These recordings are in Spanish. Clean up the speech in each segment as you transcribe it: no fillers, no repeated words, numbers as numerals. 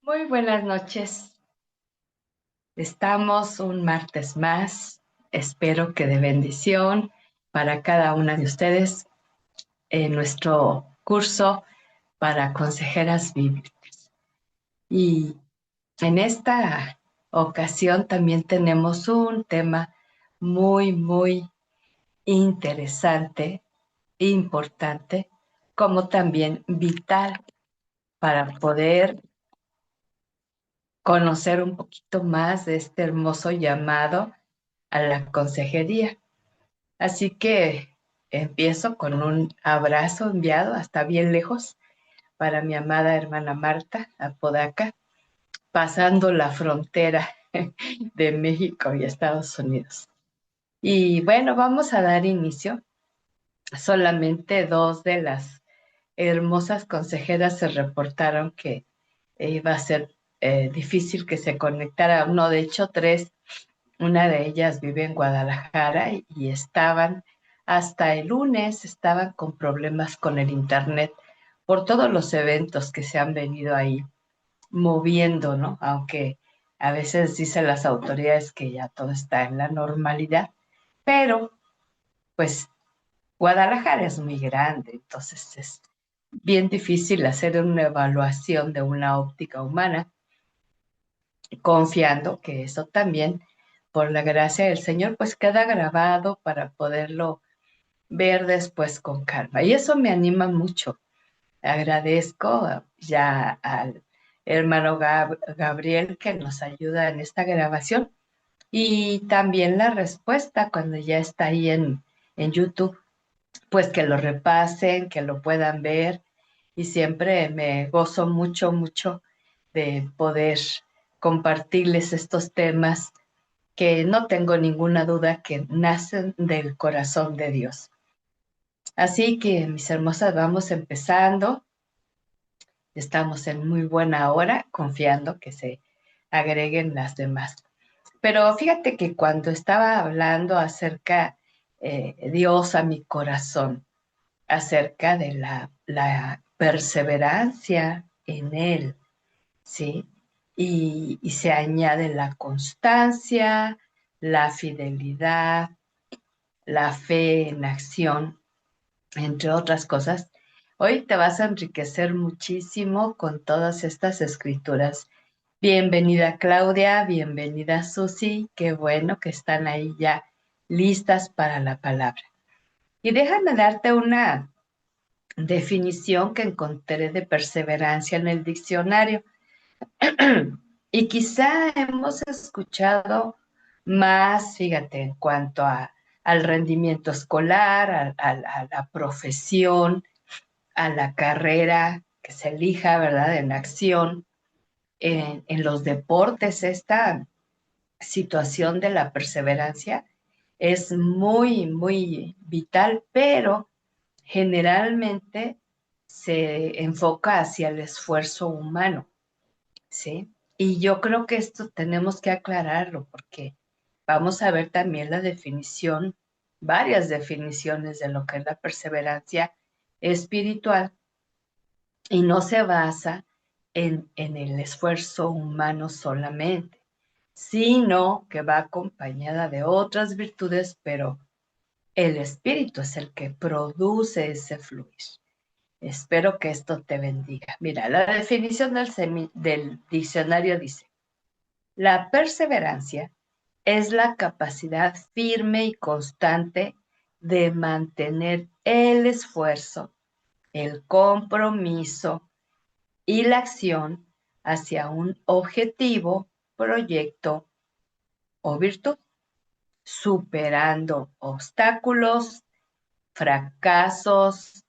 Muy buenas noches. Estamos un martes más. Espero que de bendición para cada una de ustedes en nuestro curso para consejeras bíblicas. Y en esta ocasión también tenemos un tema muy interesante, importante, como también vital para poder conocer un poquito más de este hermoso llamado a la consejería. Así que empiezo con un abrazo enviado hasta bien lejos para mi amada hermana Marta Apodaca, pasando la frontera de México y Estados Unidos. Y bueno, vamos a dar inicio. Solamente dos de las hermosas consejeras se reportaron que iba a ser difícil que se conectara. No, de hecho, tres. Una de ellas vive en Guadalajara y estaban hasta el lunes, estaban con problemas con el internet por todos los eventos que se han venido ahí moviendo, ¿no? Aunque a veces dicen las autoridades que ya todo está en la normalidad, pero pues Guadalajara es muy grande, entonces es bien difícil hacer una evaluación de una óptica humana, confiando que eso también, por la gracia del Señor, pues queda grabado para poderlo ver después con calma. Y eso me anima mucho. Agradezco ya al hermano Gabriel que nos ayuda en esta grabación y también la respuesta cuando ya está ahí en YouTube, pues que lo repasen, que lo puedan ver y siempre me gozo mucho de poder compartirles estos temas que no tengo ninguna duda que nacen del corazón de Dios. Así que, mis hermosas, vamos empezando. Estamos en muy buena hora, confiando que se agreguen las demás. Pero fíjate que cuando estaba hablando acerca Dios a mi corazón, acerca de la perseverancia en Él, ¿sí? Y se añade la constancia, la fidelidad, la fe en acción, entre otras cosas. Hoy te vas a enriquecer muchísimo con todas estas escrituras. Bienvenida Claudia, bienvenida Susi, qué bueno que están ahí ya listas para la palabra. Y déjame darte una definición que encontré de perseverancia en el diccionario. Y quizá hemos escuchado más, fíjate, en cuanto al rendimiento escolar, a la profesión, a la carrera que se elija, ¿verdad? En acción, en los deportes, esta situación de la perseverancia es muy vital, pero generalmente se enfoca hacia el esfuerzo humano, ¿sí? Y yo creo que esto tenemos que aclararlo porque vamos a ver también la definición, varias definiciones de lo que es la perseverancia espiritual y no se basa en el esfuerzo humano solamente, sino que va acompañada de otras virtudes, pero el espíritu es el que produce ese fluir. Espero que esto te bendiga. Mira, la definición del diccionario dice: la perseverancia es la capacidad firme y constante de mantener el esfuerzo, el compromiso y la acción hacia un objetivo, proyecto o virtud, superando obstáculos, fracasos,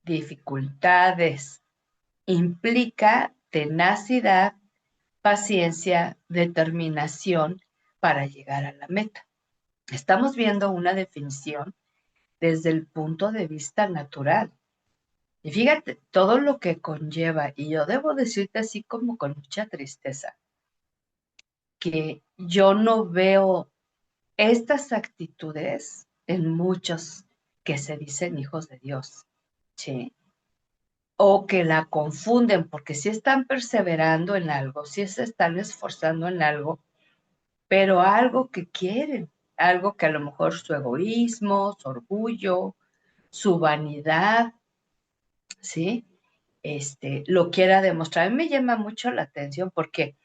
dificultades. Implica tenacidad, paciencia, determinación para llegar a la meta. Estamos viendo una definición desde el punto de vista natural. Y fíjate, todo lo que conlleva, y yo debo decirte así como con mucha tristeza, que yo no veo estas actitudes en muchos que se dicen hijos de Dios, ¿sí? o que la confunden, porque si están perseverando en algo, si se están esforzando en algo, pero algo que quieren, algo que a lo mejor su egoísmo, su orgullo, su vanidad, ¿sí? Lo quiera demostrar. A mí me llama mucho la atención porque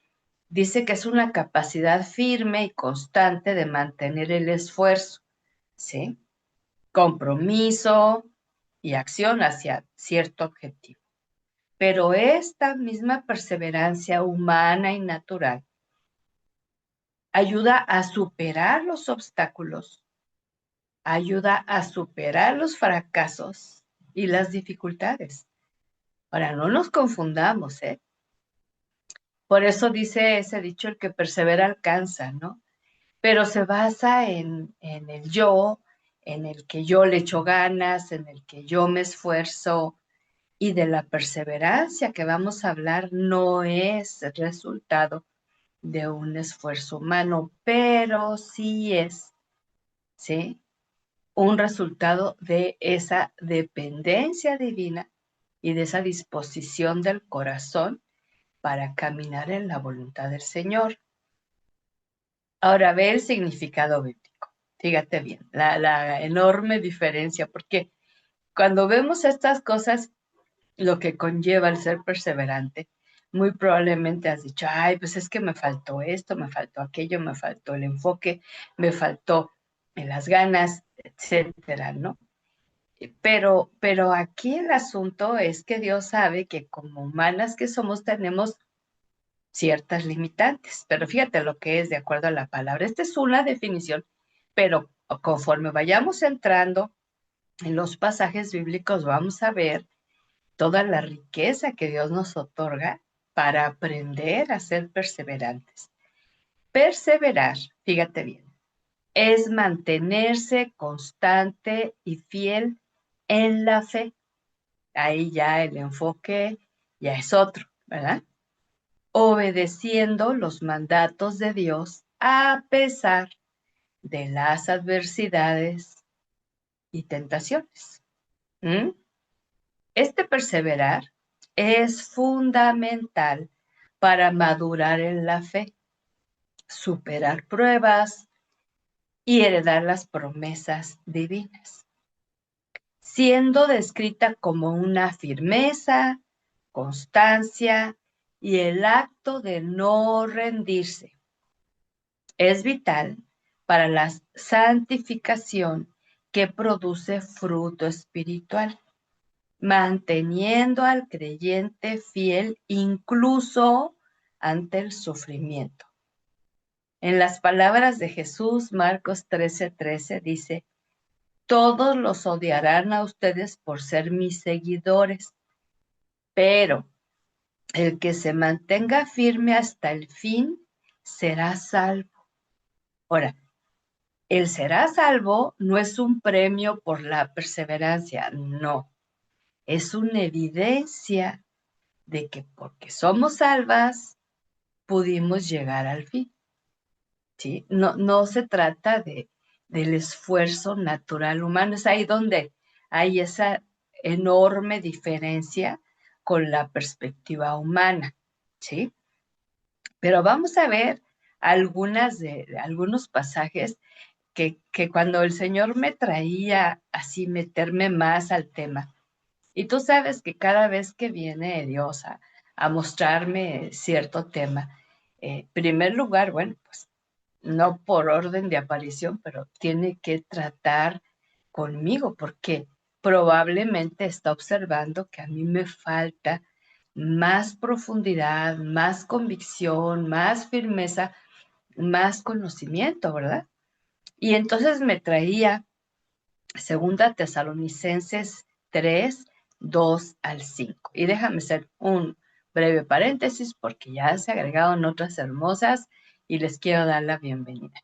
dice que es una capacidad firme y constante de mantener el esfuerzo, ¿sí? Compromiso y acción hacia cierto objetivo. Pero esta misma perseverancia humana y natural ayuda a superar los obstáculos, ayuda a superar los fracasos y las dificultades. Ahora, no nos confundamos, ¿eh? Por eso dice ese dicho, el que persevera alcanza, ¿no? Pero se basa en el yo, en el que yo le echo ganas, en el que yo me esfuerzo, y de la perseverancia que vamos a hablar no es el resultado de un esfuerzo humano, pero sí es, ¿sí? Un resultado de esa dependencia divina y de esa disposición del corazón para caminar en la voluntad del Señor. Ahora ve el significado bíblico. Fíjate bien, la enorme diferencia, porque cuando vemos estas cosas, lo que conlleva el ser perseverante, muy probablemente has dicho, ay, pues es que me faltó esto, me faltó aquello, me faltó el enfoque, me faltó las ganas, etcétera, ¿no? Pero aquí el asunto es que Dios sabe que como humanas que somos tenemos ciertas limitantes, pero fíjate lo que es de acuerdo a la palabra. Esta es una definición, pero conforme vayamos entrando en los pasajes bíblicos vamos a ver toda la riqueza que Dios nos otorga para aprender a ser perseverantes. Perseverar, fíjate bien, es mantenerse constante y fiel en la fe. Ahí ya el enfoque ya es otro, ¿verdad? Obedeciendo los mandatos de Dios a pesar de las adversidades y tentaciones. ¿Mm? Este perseverar es fundamental para madurar en la fe, superar pruebas y heredar las promesas divinas, siendo descrita como una firmeza, constancia y el acto de no rendirse. Es vital para la santificación que produce fruto espiritual, manteniendo al creyente fiel incluso ante el sufrimiento. En las palabras de Jesús, Marcos 13:13 dice, todos los odiarán a ustedes por ser mis seguidores, pero el que se mantenga firme hasta el fin será salvo. Ahora, el será salvo no es un premio por la perseverancia, no, es una evidencia de que porque somos salvas, pudimos llegar al fin, ¿sí? No, no se trata del esfuerzo natural humano, es ahí donde hay esa enorme diferencia con la perspectiva humana, ¿sí? Pero vamos a ver algunos pasajes que cuando el Señor me traía así meterme más al tema, y tú sabes que cada vez que viene Dios a mostrarme cierto tema, en primer lugar, bueno, pues no por orden de aparición, pero tiene que tratar conmigo porque probablemente está observando que a mí me falta más profundidad, más convicción, más firmeza, más conocimiento, ¿verdad? Y entonces me traía Segunda Tesalonicenses 3:2 al 5. Y déjame hacer un breve paréntesis porque ya se agregaron otras hermosas y les quiero dar la bienvenida.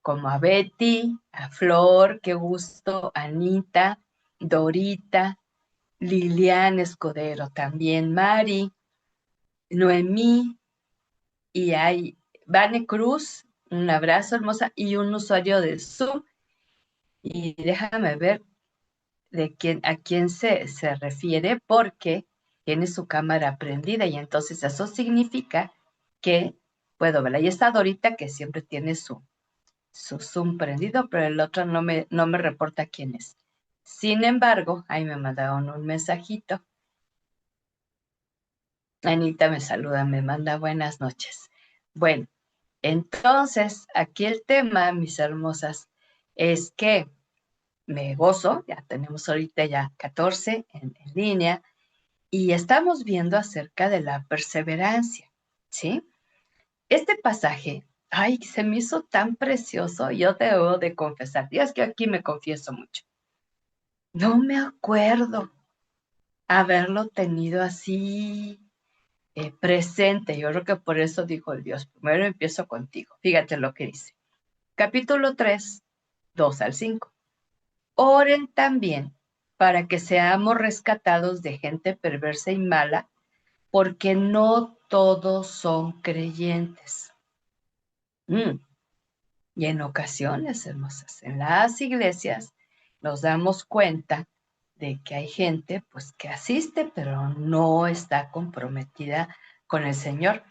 Como a Betty, a Flor, qué gusto, Anita, Dorita, Lilian Escudero, también Mari, Noemí y hay Vane Cruz, un abrazo hermosa y un usuario de Zoom. Y déjame ver a quién se refiere, porque tiene su cámara prendida y entonces eso significa que puedo verla. Y está Dorita que siempre tiene su Zoom prendido, pero el otro no me reporta quién es. Sin embargo, ahí me mandaron un mensajito. Anita me saluda, me manda buenas noches. Bueno, entonces aquí el tema, mis hermosas, es que me gozo, ya tenemos ahorita ya 14 en línea, y estamos viendo acerca de la perseverancia, ¿sí? Este pasaje, ay, se me hizo tan precioso, yo debo de confesar, y es que aquí me confieso mucho. No me acuerdo haberlo tenido así presente. Yo creo que por eso dijo el Dios, primero empiezo contigo. Fíjate lo que dice. Capítulo 3, 2 al 5. Oren también para que seamos rescatados de gente perversa y mala, porque no todos son creyentes. Y en ocasiones, hermosas, en las iglesias nos damos cuenta de que hay gente pues que asiste, pero no está comprometida con el Señor.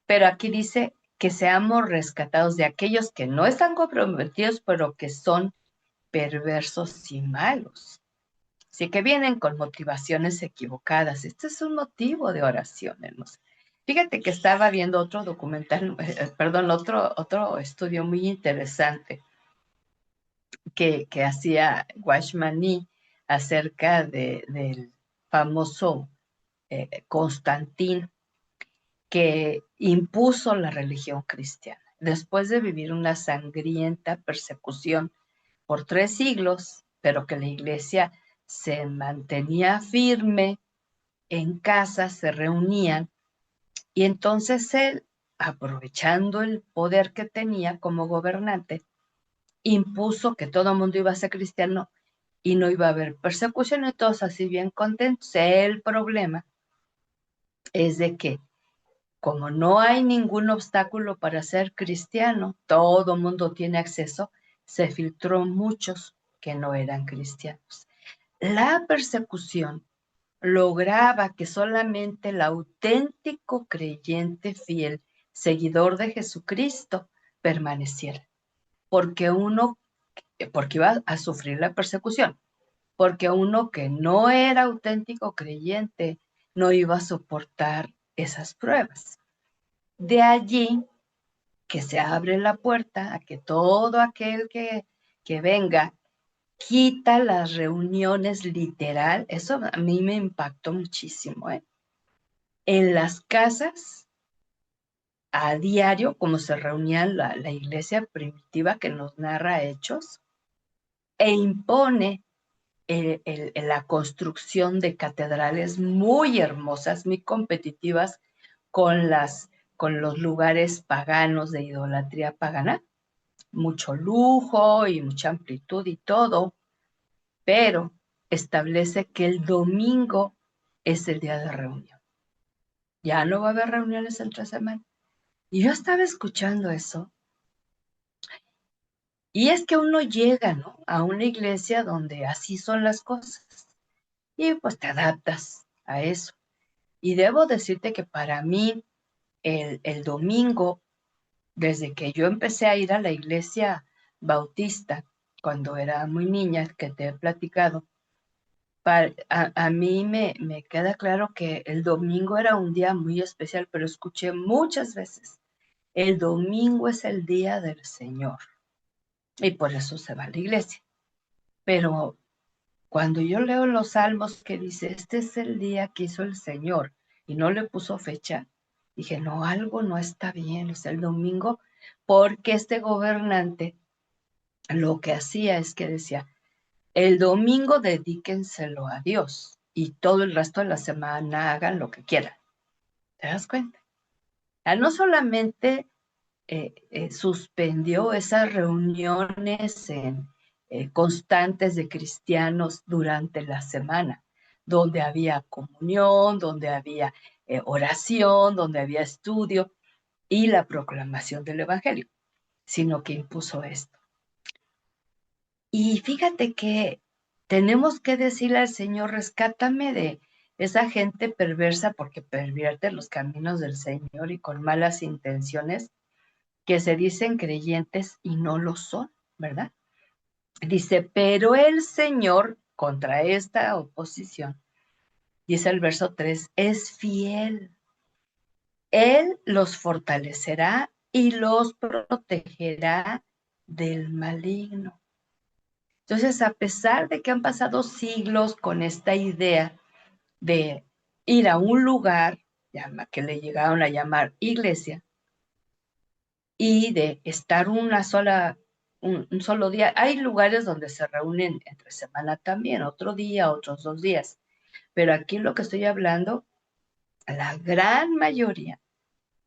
Pero aquí dice que seamos rescatados de aquellos que no están comprometidos, pero que son perversos y malos. Así que vienen con motivaciones equivocadas. Este es un motivo de oración, hermosa. Fíjate que estaba viendo otro documental, perdón, otro estudio muy interesante que hacía Watchman Nee acerca del famoso Constantín que impuso la religión cristiana. Después de vivir una sangrienta persecución por 3 siglos, pero que la iglesia se mantenía firme en casa, se reunían, y entonces él, aprovechando el poder que tenía como gobernante, impuso que todo el mundo iba a ser cristiano y no iba a haber persecución, y todos así bien contentos. El problema es de que como no hay ningún obstáculo para ser cristiano, todo el mundo tiene acceso, se filtró muchos que no eran cristianos. La persecución lograba que solamente el auténtico creyente fiel, seguidor de Jesucristo, permaneciera, porque porque iba a sufrir la persecución, porque uno que no era auténtico creyente no iba a soportar esas pruebas. De allí que se abre la puerta a que todo aquel que venga quita las reuniones literal. Eso a mí me impactó muchísimo, ¿eh? En las casas, a diario, como se reunía la iglesia primitiva que nos narra Hechos, e impone la construcción de catedrales muy hermosas, muy competitivas con, con los lugares paganos de idolatría pagana. Mucho lujo y mucha amplitud y todo, pero establece que el domingo es el día de reunión. Ya no va a haber reuniones entre semana. Y yo estaba escuchando eso. Y es que uno llega, ¿no?, a una iglesia donde así son las cosas. Y pues te adaptas a eso. Y debo decirte que para mí el domingo, desde que yo empecé a ir a la iglesia bautista, cuando era muy niña, que te he platicado, a mí me queda claro que el domingo era un día muy especial, pero escuché muchas veces, el domingo es el día del Señor, y por eso se va a la iglesia. Pero cuando yo leo los salmos que dice, este es el día que hizo el Señor, y no le puso fecha, dije, no, algo no está bien, o sea, el domingo, porque este gobernante lo que hacía es que decía, el domingo dedíquenselo a Dios y todo el resto de la semana hagan lo que quieran. ¿Te das cuenta? No solamente suspendió esas reuniones constantes de cristianos durante la semana, donde había comunión, donde había oración, donde había estudio y la proclamación del Evangelio, sino que impuso esto. Y fíjate que tenemos que decirle al Señor, rescátame esa gente perversa porque pervierte los caminos del Señor y con malas intenciones, que se dicen creyentes y no lo son, ¿verdad? Dice, pero el Señor contra esta oposición, dice el verso 3, es fiel. Él los fortalecerá y los protegerá del maligno. Entonces, a pesar de que han pasado siglos con esta idea de ir a un lugar, que le llegaron a llamar iglesia, y de estar un solo día, hay lugares donde se reúnen entre semana también, otro día, otros 2 días, pero aquí lo que estoy hablando, la gran mayoría,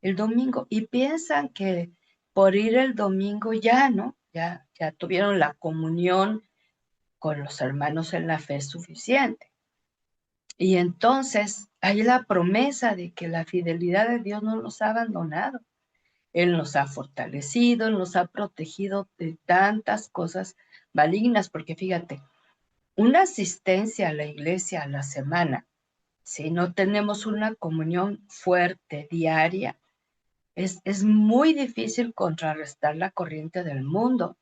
el domingo, y piensan que por ir el domingo ya, ¿no? Ya tuvieron la comunión con los hermanos en la fe suficiente. Y entonces hay la promesa de que la fidelidad de Dios no nos ha abandonado. Él nos ha fortalecido, Él nos ha protegido de tantas cosas malignas, porque fíjate, una asistencia a la iglesia a la semana, si no tenemos una comunión fuerte, diaria, es muy difícil contrarrestar la corriente del mundo,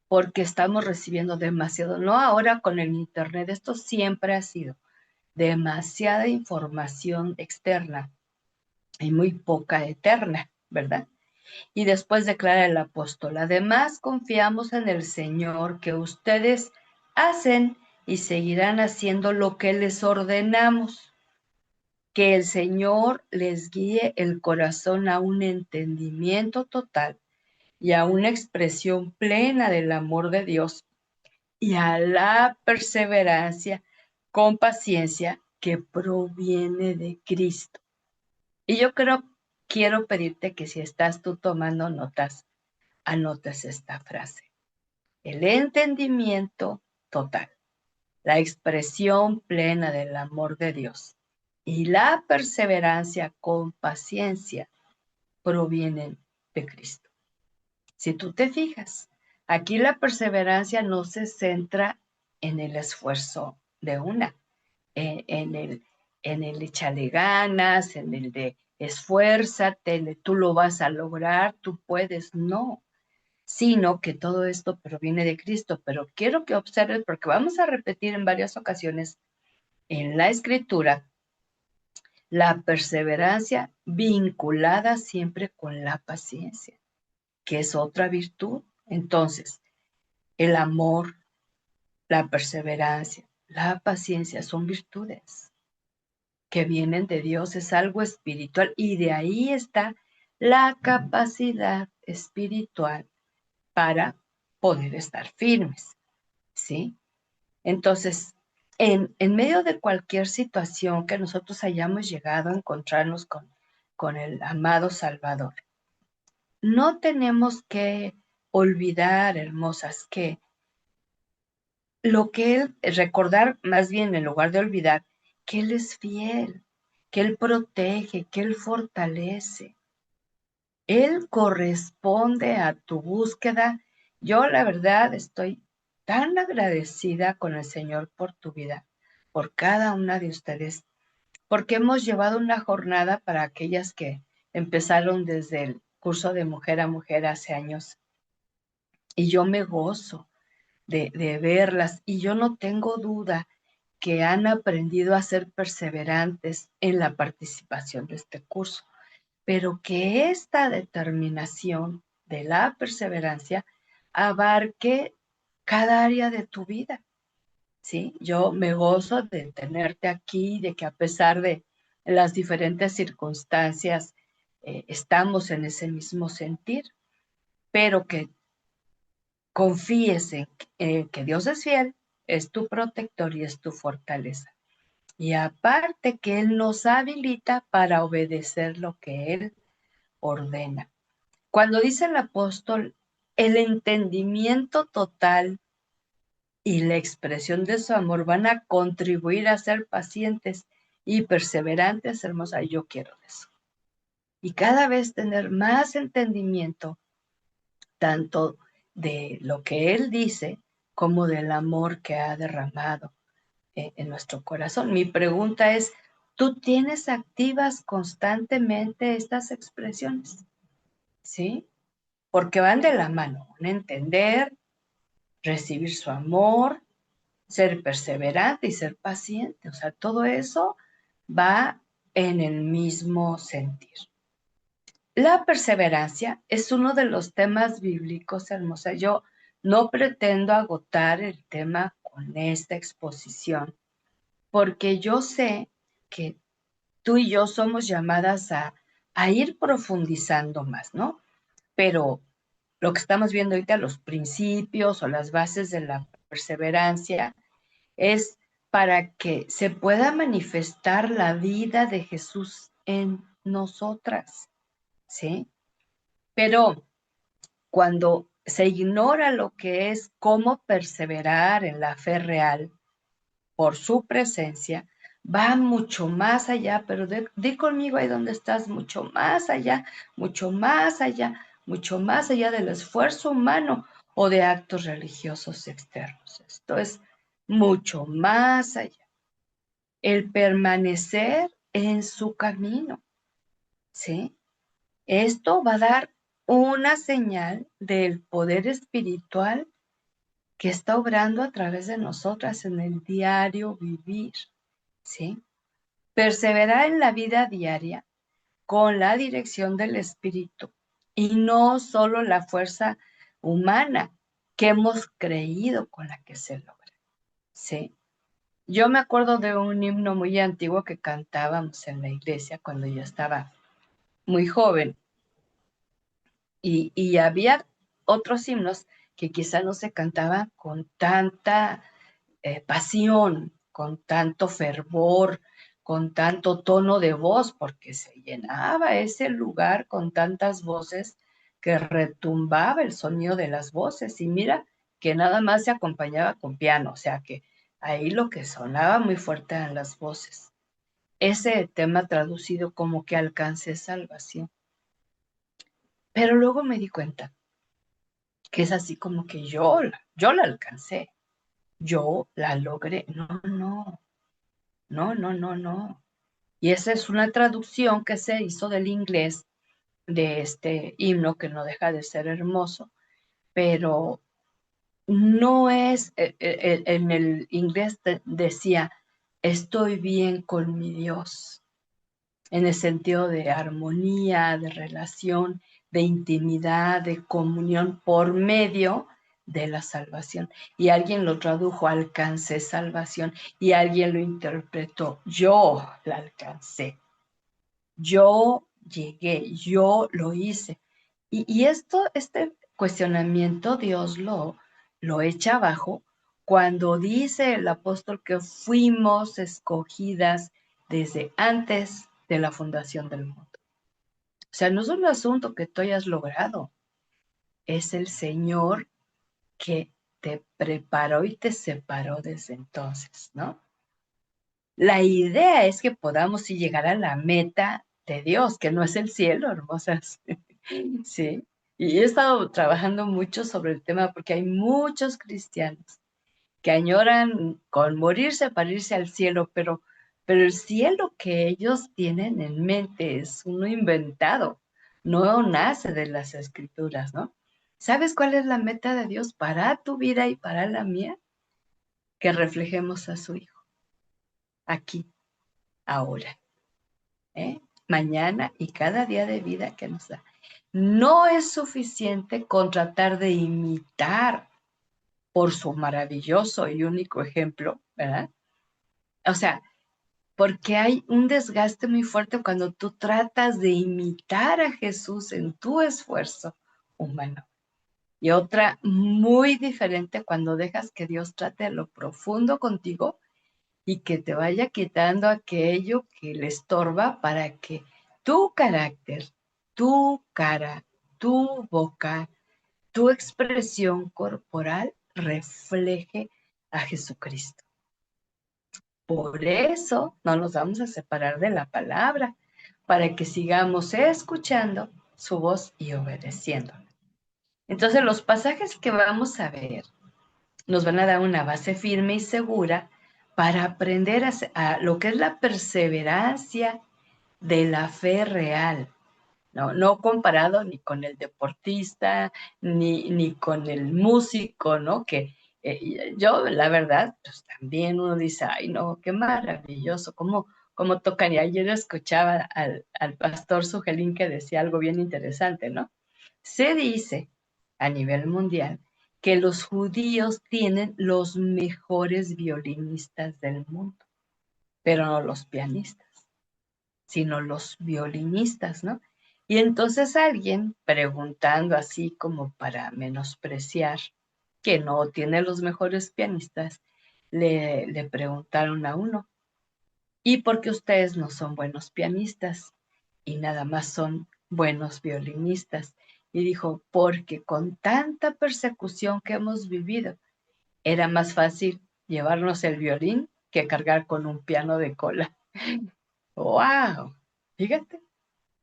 porque estamos recibiendo demasiado, no ahora con el internet, esto siempre ha sido demasiada información externa y muy poca eterna, ¿verdad? Y después declara el apóstol, además confiamos en el Señor que ustedes hacen y seguirán haciendo lo que les ordenamos, que el Señor les guíe el corazón a un entendimiento total y a una expresión plena del amor de Dios y a la perseverancia con paciencia que proviene de Cristo. Y yo quiero pedirte que si estás tú tomando notas, anotes esta frase. El entendimiento total, la expresión plena del amor de Dios y la perseverancia con paciencia provienen de Cristo. Si tú te fijas, aquí la perseverancia no se centra en el esfuerzo de una, en el échale ganas, en el de esfuérzate, tú lo vas a lograr, tú puedes, no, sino que todo esto proviene de Cristo. Pero quiero que observes, porque vamos a repetir en varias ocasiones en la Escritura, la perseverancia vinculada siempre con la paciencia, que es otra virtud. Entonces, el amor, la perseverancia, la paciencia son virtudes que vienen de Dios, es algo espiritual y de ahí está la capacidad espiritual para poder estar firmes, ¿sí? Entonces, en medio de cualquier situación que nosotros hayamos llegado a encontrarnos con el amado Salvador, no tenemos que olvidar, hermosas, que lo que Él, recordar más bien en lugar de olvidar, que Él es fiel, que Él protege, que Él fortalece. Él corresponde a tu búsqueda. Yo la verdad estoy tan agradecida con el Señor por tu vida, por cada una de ustedes, porque hemos llevado una jornada para aquellas que empezaron desde el curso de mujer a mujer hace años. Y yo me gozo de verlas y yo no tengo duda que han aprendido a ser perseverantes en la participación de este curso, pero que esta determinación de la perseverancia abarque cada área de tu vida, ¿sí? Yo me gozo de tenerte aquí, de que a pesar de las diferentes circunstancias, estamos en ese mismo sentir, pero que confíes en que Dios es fiel, es tu protector y es tu fortaleza. Y aparte que Él nos habilita para obedecer lo que Él ordena. Cuando dice el apóstol, el entendimiento total y la expresión de su amor van a contribuir a ser pacientes y perseverantes, hermosa, yo quiero eso. Y cada vez tener más entendimiento, tanto de lo que Él dice como del amor que ha derramado en nuestro corazón. Mi pregunta es, ¿tú tienes activas constantemente estas expresiones? ¿Sí? Porque van de la mano, un entender, recibir su amor, ser perseverante y ser paciente. O sea, todo eso va en el mismo sentir. La perseverancia es uno de los temas bíblicos hermosa. Yo no pretendo agotar el tema con esta exposición, porque yo sé que tú y yo somos llamadas a ir profundizando más, ¿no? Pero lo que estamos viendo ahorita, los principios o las bases de la perseverancia, es para que se pueda manifestar la vida de Jesús en nosotras, ¿sí? Pero cuando se ignora lo que es cómo perseverar en la fe real por su presencia, va mucho más allá, pero di conmigo ahí donde estás, mucho más allá, mucho más allá, mucho más allá del esfuerzo humano o de actos religiosos externos. Esto es mucho más allá. El permanecer en su camino, ¿sí? Esto va a dar una señal del poder espiritual que está obrando a través de nosotras en el diario vivir, ¿sí? Perseverar en la vida diaria con la dirección del Espíritu y no solo la fuerza humana que hemos creído con la que se logra, ¿sí? Yo me acuerdo de un himno muy antiguo que cantábamos en la iglesia cuando yo estaba muy joven y había otros himnos que quizá no se cantaban con tanta pasión, con tanto fervor, con tanto tono de voz, porque se llenaba ese lugar con tantas voces que retumbaba el sonido de las voces. Y mira que nada más se acompañaba con piano, o sea que ahí lo que sonaba muy fuerte eran las voces. Ese tema traducido como que alcancé salvación. Pero luego me di cuenta que es así como que yo la alcancé, yo la logré. No, no, no, no, no, no. Y esa es una traducción que se hizo del inglés de este himno que no deja de ser hermoso, pero no es, en el inglés decía, estoy bien con mi Dios, en el sentido de armonía, de relación, de intimidad, de comunión por medio de la salvación. Y alguien lo tradujo, alcancé salvación, y alguien lo interpretó, yo la alcancé. Yo llegué, yo lo hice. Y este cuestionamiento Dios lo echa abajo cuando dice el apóstol que fuimos escogidas desde antes de la fundación del mundo. O sea, no es un asunto que tú hayas logrado, es el Señor que te preparó y te separó desde entonces, ¿no? La idea es que podamos llegar a la meta de Dios, que no es el cielo, hermosas. Sí. Y he estado trabajando mucho sobre el tema porque hay muchos cristianos que añoran con morirse para irse al cielo, pero el cielo que ellos tienen en mente es uno inventado, no nace de las escrituras, ¿no? ¿Sabes cuál es la meta de Dios para tu vida y para la mía? Que reflejemos a su Hijo, aquí, ahora. Mañana y cada día de vida que nos da. No es suficiente con tratar de imitar por su maravilloso y único ejemplo, ¿verdad? O sea, porque hay un desgaste muy fuerte cuando tú tratas de imitar a Jesús en tu esfuerzo humano. Y otra muy diferente cuando dejas que Dios trate a lo profundo contigo y que te vaya quitando aquello que le estorba para que tu carácter, tu cara, tu boca, tu expresión corporal refleje a Jesucristo. Por eso no nos vamos a separar de la palabra, para que sigamos escuchando su voz y obedeciendo. Entonces los pasajes que vamos a ver nos van a dar una base firme y segura para aprender a lo que es la perseverancia de la fe real. No, no comparado ni con el deportista, ni con el músico, ¿no? Que yo, la verdad, pues también uno dice, ay, no, qué maravilloso, cómo tocan. Y ayer escuchaba al pastor Sugelín que decía algo bien interesante, ¿no? Se dice a nivel mundial que los judíos tienen los mejores violinistas del mundo, pero no los pianistas, sino los violinistas, ¿no? Y entonces alguien preguntando así como para menospreciar que no tiene los mejores pianistas, le preguntaron a uno, ¿y por qué ustedes no son buenos pianistas y nada más son buenos violinistas? Y dijo, porque con tanta persecución que hemos vivido, era más fácil llevarnos el violín que cargar con un piano de cola. ¡Wow! Fíjate.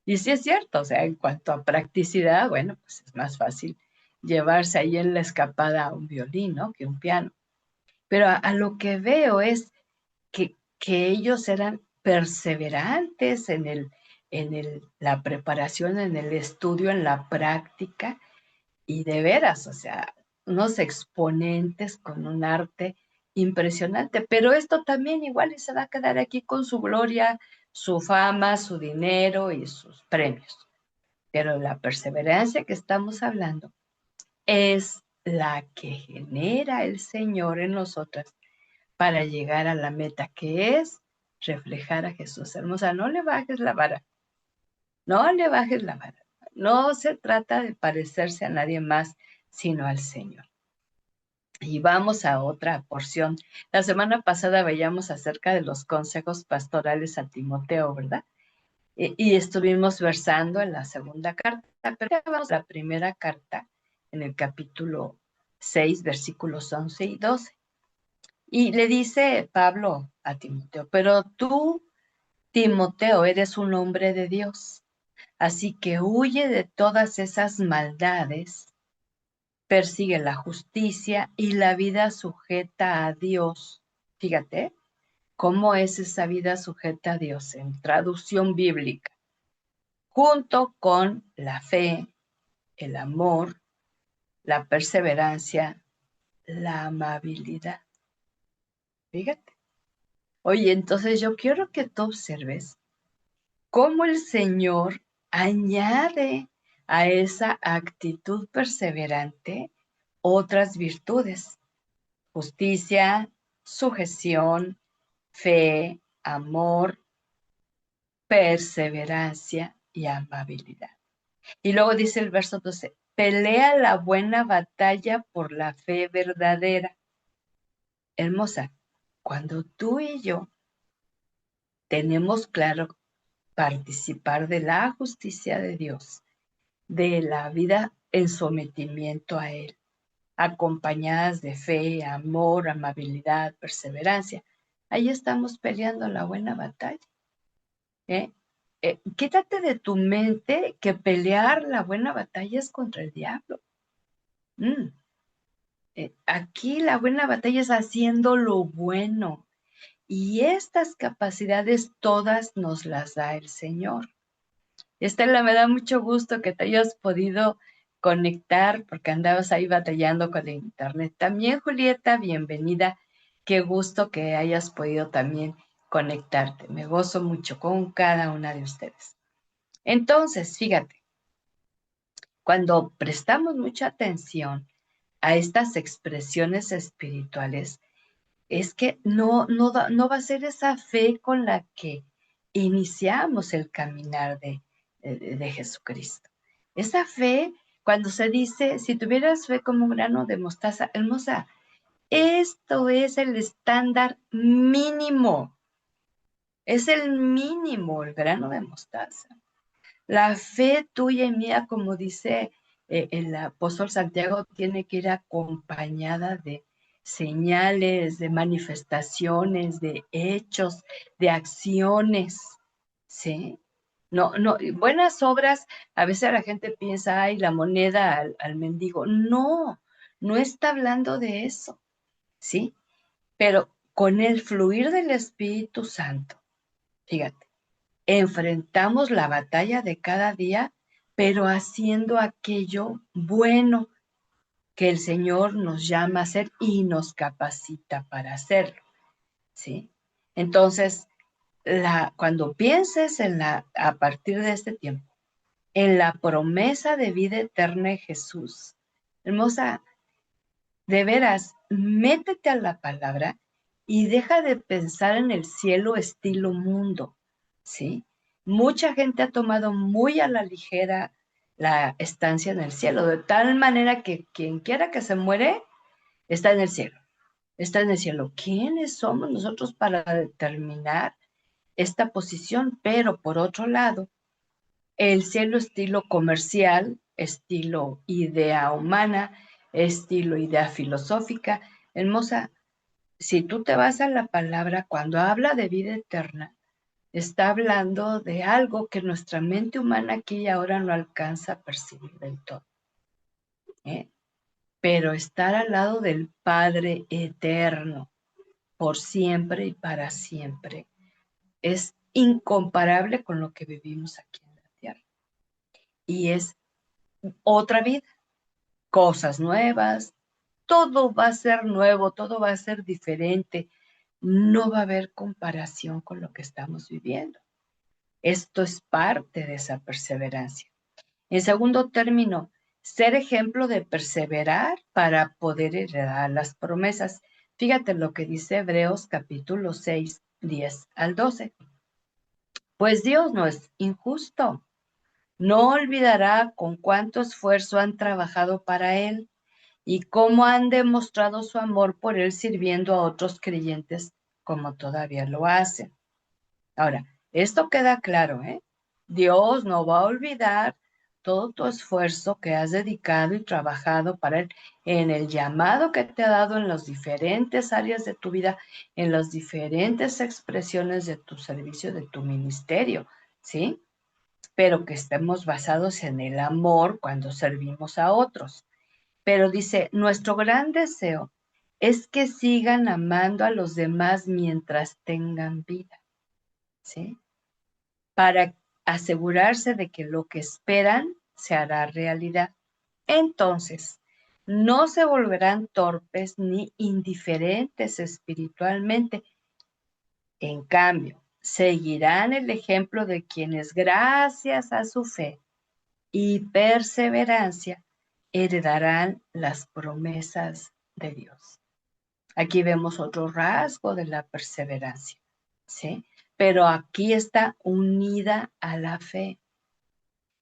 Y sí es cierto, o sea, en cuanto a practicidad, bueno, pues es más fácil llevarse ahí en la escapada un violín, ¿no? Que un piano. Pero a lo que veo es que ellos eran perseverantes la preparación, en el estudio, en la práctica, y de veras, o sea, unos exponentes con un arte impresionante. Pero esto también igual y se va a quedar aquí con su gloria, su fama, su dinero y sus premios. Pero la perseverancia que estamos hablando es la que genera el Señor en nosotras para llegar a la meta, que es reflejar a Jesús. Hermosa, no le bajes la vara, no le bajes la vara. No se trata de parecerse a nadie más, sino al Señor. Y vamos a otra porción. La semana pasada veíamos acerca de los consejos pastorales a Timoteo, ¿verdad? Y estuvimos versando en la segunda carta, pero ya vamos a la primera carta, en el capítulo 6, versículos 11 y 12. Y le dice Pablo a Timoteo, pero tú, Timoteo, eres un hombre de Dios, así que huye de todas esas maldades, persigue la justicia y la vida sujeta a Dios. Fíjate, ¿cómo es esa vida sujeta a Dios? En traducción bíblica, junto con la fe, el amor, la perseverancia, la amabilidad. Fíjate. Oye, entonces yo quiero que tú observes cómo el Señor añade a esa actitud perseverante otras virtudes: justicia, sujeción, fe, amor, perseverancia y amabilidad. Y luego dice el verso 12, pelea la buena batalla por la fe verdadera. Hermosa, cuando tú y yo tenemos claro participar de la justicia de Dios, de la vida en sometimiento a Él, acompañadas de fe, amor, amabilidad, perseverancia, ahí estamos peleando la buena batalla. ¿Eh? Quítate de tu mente que pelear la buena batalla es contra el diablo. Mm. Aquí la buena batalla es haciendo lo bueno. Y estas capacidades todas nos las da el Señor. Estela, me da mucho gusto que te hayas podido conectar porque andabas ahí batallando con el internet. También, Julieta, bienvenida. Qué gusto que hayas podido también conectarte. Me gozo mucho con cada una de ustedes. Entonces, fíjate, cuando prestamos mucha atención a estas expresiones espirituales, es que no va a ser esa fe con la que iniciamos el caminar de Jesucristo. Esa fe, cuando se dice, si tuvieras fe como un grano de mostaza, hermosa, esto es el estándar mínimo, es el mínimo, el grano de mostaza. La fe tuya y mía, como dice el apóstol Santiago, tiene que ir acompañada de señales, de manifestaciones, de hechos, de acciones, ¿sí? No, no, buenas obras, a veces la gente piensa, ay, la moneda al mendigo. No, no está hablando de eso, ¿sí? Pero con el fluir del Espíritu Santo, fíjate, enfrentamos la batalla de cada día, pero haciendo aquello bueno que el Señor nos llama a hacer y nos capacita para hacerlo, ¿sí? Entonces, cuando pienses a partir de este tiempo, en la promesa de vida eterna en Jesús, hermosa, de veras, métete a la palabra y deja de pensar en el cielo estilo mundo, ¿sí? Mucha gente ha tomado muy a la ligera la estancia en el cielo, de tal manera que quien quiera que se muere está en el cielo, está en el cielo. ¿Quiénes somos nosotros para determinar esta posición? Pero por otro lado, el cielo estilo comercial, estilo idea humana, estilo idea filosófica. Hermosa, si tú te vas a la palabra, cuando habla de vida eterna, está hablando de algo que nuestra mente humana aquí y ahora no alcanza a percibir del todo, ¿eh? Pero estar al lado del Padre eterno, por siempre y para siempre, es incomparable con lo que vivimos aquí en la tierra. Y es otra vida, cosas nuevas, todo va a ser nuevo, todo va a ser diferente. No va a haber comparación con lo que estamos viviendo. Esto es parte de esa perseverancia. En segundo término, ser ejemplo de perseverar para poder heredar las promesas. Fíjate lo que dice Hebreos capítulo 6, 10 al 12. Pues Dios no es injusto. No olvidará con cuánto esfuerzo han trabajado para Él y cómo han demostrado su amor por Él sirviendo a otros creyentes como todavía lo hacen. Ahora, esto queda claro, ¿eh? Dios no va a olvidar todo tu esfuerzo que has dedicado y trabajado para Él en el llamado que te ha dado en las diferentes áreas de tu vida, en las diferentes expresiones de tu servicio, de tu ministerio, ¿sí? Pero que estemos basados en el amor cuando servimos a otros. Pero dice, nuestro gran deseo es que sigan amando a los demás mientras tengan vida, ¿sí? Para asegurarse de que lo que esperan se hará realidad. Entonces, no se volverán torpes ni indiferentes espiritualmente. En cambio, seguirán el ejemplo de quienes, gracias a su fe y perseverancia, heredarán las promesas de Dios. Aquí vemos otro rasgo de la perseverancia, ¿sí? Pero aquí está unida a la fe.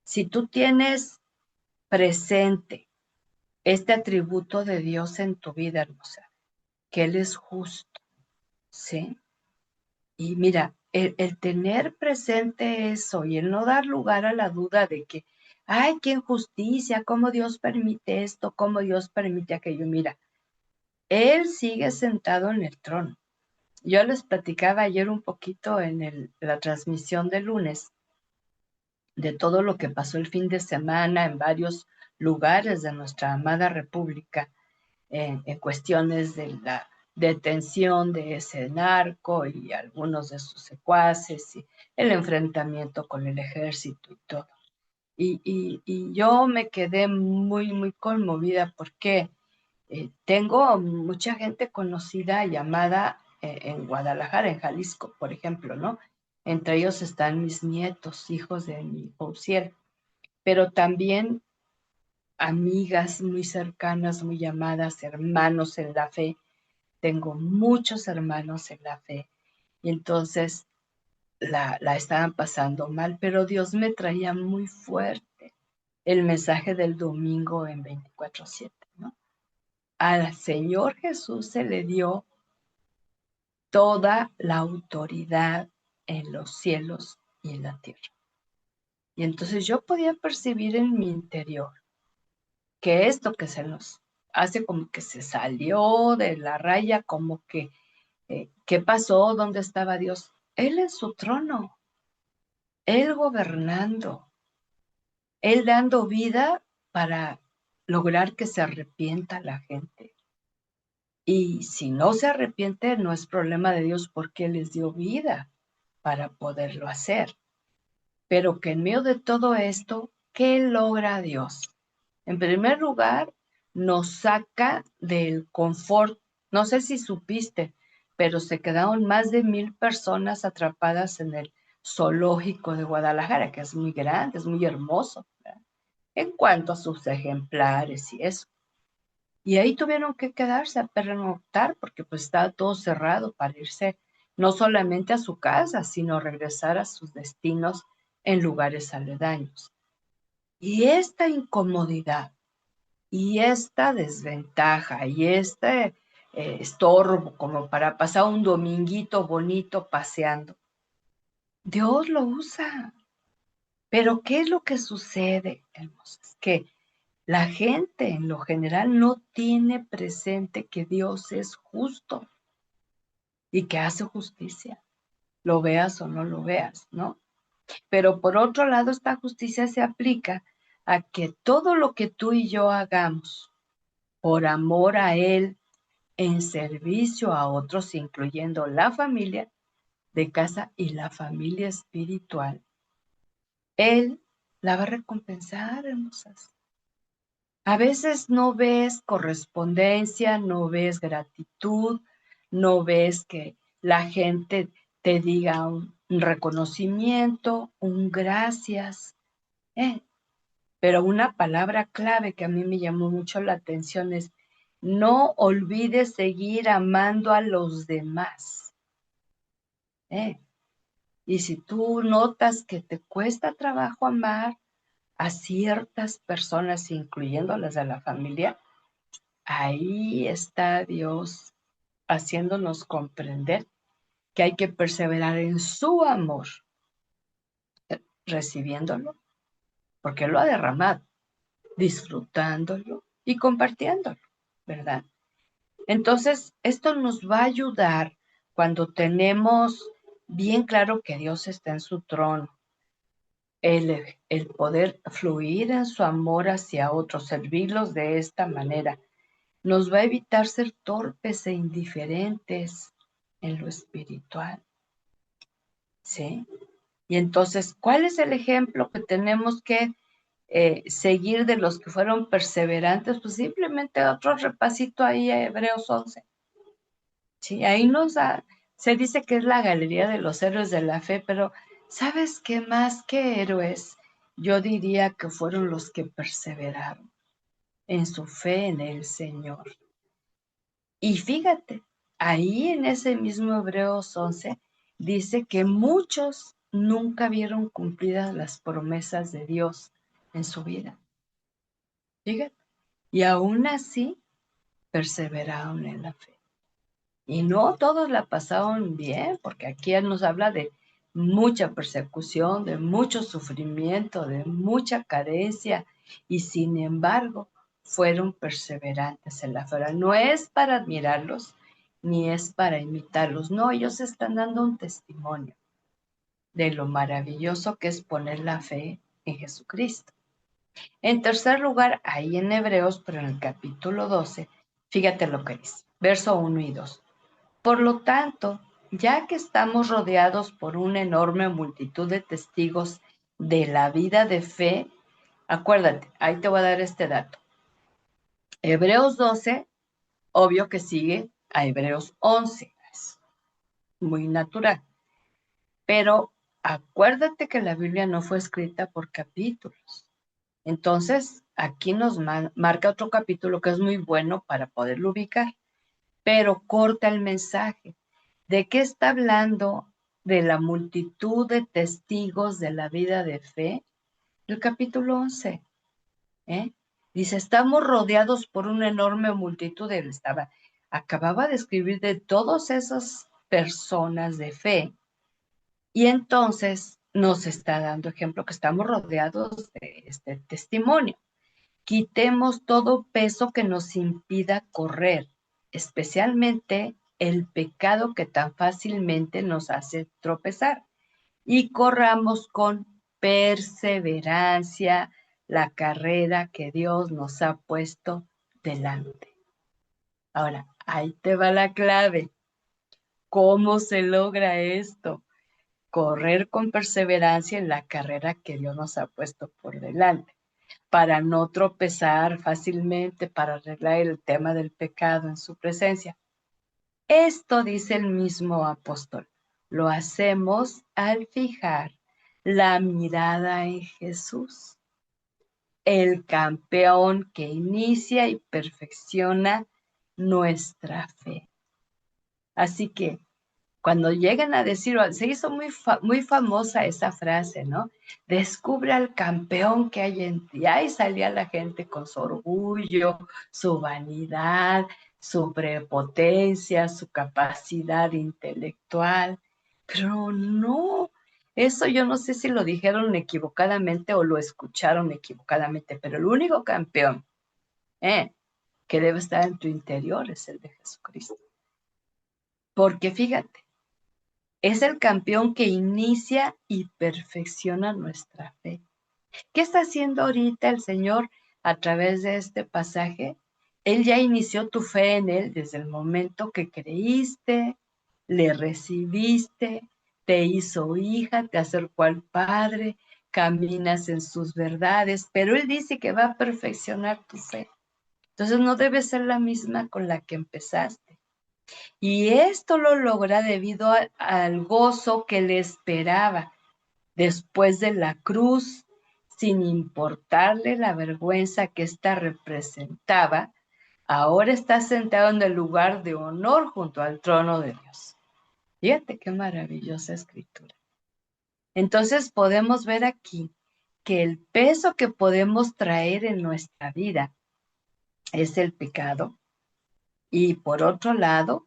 Si tú tienes presente este atributo de Dios en tu vida, hermosa, que Él es justo, ¿sí? Y mira, el tener presente eso y el no dar lugar a la duda de que, ay, qué injusticia, cómo Dios permite esto, cómo Dios permite aquello. Mira, Él sigue sentado en el trono. Yo les platicaba ayer un poquito en la transmisión de lunes de todo lo que pasó el fin de semana en varios lugares de nuestra amada república en cuestiones de la detención de ese narco y algunos de sus secuaces y el enfrentamiento con el ejército y todo. Y yo me quedé muy, muy conmovida porque tengo mucha gente conocida llamada en Guadalajara, en Jalisco, por ejemplo, ¿no? Entre ellos están mis nietos, hijos de mi Pausiel, pero también amigas muy cercanas, muy llamadas, hermanos en la fe. Tengo muchos hermanos en la fe. Y entonces la estaban pasando mal, pero Dios me traía muy fuerte el mensaje del domingo en 24/7, ¿no? Al Señor Jesús se le dio toda la autoridad en los cielos y en la tierra. Y entonces yo podía percibir en mi interior que esto que se nos hace como que se salió de la raya, como que, ¿qué pasó? ¿Dónde estaba Dios? Él en su trono, Él gobernando, Él dando vida para lograr que se arrepienta la gente. Y si no se arrepiente, no es problema de Dios porque Él les dio vida para poderlo hacer. Pero que en medio de todo esto, ¿qué logra Dios? En primer lugar, nos saca del confort. No sé si supiste, pero se quedaron más de 1,000 personas atrapadas en el zoológico de Guadalajara, que es muy grande, es muy hermoso, ¿verdad? En cuanto a sus ejemplares y eso. Y ahí tuvieron que quedarse a pernoctar porque pues estaba todo cerrado para irse no solamente a su casa, sino regresar a sus destinos en lugares aledaños. Y esta incomodidad y esta desventaja y este estorbo como para pasar un dominguito bonito paseando, Dios lo usa. Pero ¿qué es lo que sucede, hermosas? Que la gente en lo general no tiene presente que Dios es justo y que hace justicia, lo veas o no lo veas, ¿no? Pero por otro lado, esta justicia se aplica a que todo lo que tú y yo hagamos por amor a Él, en servicio a otros, incluyendo la familia de casa y la familia espiritual, Él la va a recompensar, hermosas. A veces no ves correspondencia, no ves gratitud, no ves que la gente te diga un reconocimiento, un gracias. Pero una palabra clave que a mí me llamó mucho la atención es: no olvides seguir amando a los demás. Y si tú notas que te cuesta trabajo amar a ciertas personas, incluyendo las de la familia, ahí está Dios haciéndonos comprender que hay que perseverar en su amor, recibiéndolo, porque lo ha derramado, disfrutándolo y compartiéndolo, ¿verdad? Entonces, esto nos va a ayudar cuando tenemos bien claro que Dios está en su trono, el poder fluir en su amor hacia otros, servirlos de esta manera, nos va a evitar ser torpes e indiferentes en lo espiritual, ¿sí? Y entonces, ¿cuál es el ejemplo que tenemos que seguir de los que fueron perseverantes? Pues simplemente otro repasito ahí a Hebreos 11. Sí, ahí se dice que es la galería de los héroes de la fe, pero ¿sabes qué? Más que héroes, yo diría que fueron los que perseveraron en su fe en el Señor. Y fíjate, ahí en ese mismo Hebreos 11 dice que muchos nunca vieron cumplidas las promesas de Dios en su vida. Fíjate, y aún así perseveraron en la fe. Y no todos la pasaron bien, porque aquí él nos habla de mucha persecución, de mucho sufrimiento, de mucha carencia, y sin embargo fueron perseverantes en la fe. No es para admirarlos, ni es para imitarlos, no, ellos están dando un testimonio de lo maravilloso que es poner la fe en Jesucristo. En tercer lugar, ahí en Hebreos, pero en el capítulo 12, fíjate lo que dice, verso 1 y 2. Por lo tanto, ya que estamos rodeados por una enorme multitud de testigos de la vida de fe, acuérdate, ahí te voy a dar este dato. Hebreos 12, obvio que sigue a Hebreos 11, es muy natural. Pero acuérdate que la Biblia no fue escrita por capítulos. Entonces, aquí nos marca otro capítulo que es muy bueno para poderlo ubicar, pero corta el mensaje. ¿De qué está hablando? De la multitud de testigos de la vida de fe. El capítulo 11. Dice, estamos rodeados por una enorme multitud. Acababa de escribir de todas esas personas de fe. Y entonces nos está dando ejemplo que estamos rodeados de este testimonio. Quitemos todo peso que nos impida correr, especialmente el pecado que tan fácilmente nos hace tropezar, y corramos con perseverancia la carrera que Dios nos ha puesto delante. Ahora, ahí te va la clave. ¿Cómo se logra esto? Correr con perseverancia en la carrera que Dios nos ha puesto por delante, para no tropezar fácilmente, para arreglar el tema del pecado en su presencia. Esto dice el mismo apóstol. Lo hacemos al fijar la mirada en Jesús, el campeón que inicia y perfecciona nuestra fe. Así que cuando llegan a decir, se hizo muy famosa esa frase, ¿no? Descubre al campeón que hay en ti. Ahí salía la gente con su orgullo, su vanidad, su prepotencia, su capacidad intelectual. Pero no, eso yo no sé si lo dijeron equivocadamente o lo escucharon equivocadamente, pero el único campeón que debe estar en tu interior es el de Jesucristo. Porque fíjate, es el campeón que inicia y perfecciona nuestra fe. ¿Qué está haciendo ahorita el Señor a través de este pasaje? Él ya inició tu fe en Él desde el momento que creíste, le recibiste, te hizo hija, te acercó al Padre, caminas en sus verdades, pero Él dice que va a perfeccionar tu fe. Entonces no debe ser la misma con la que empezaste. Y esto lo logra debido al gozo que le esperaba después de la cruz, sin importarle la vergüenza que ésta representaba. Ahora está sentado en el lugar de honor junto al trono de Dios. Fíjate qué maravillosa escritura. Entonces podemos ver aquí que el peso que podemos traer en nuestra vida es el pecado y por otro lado,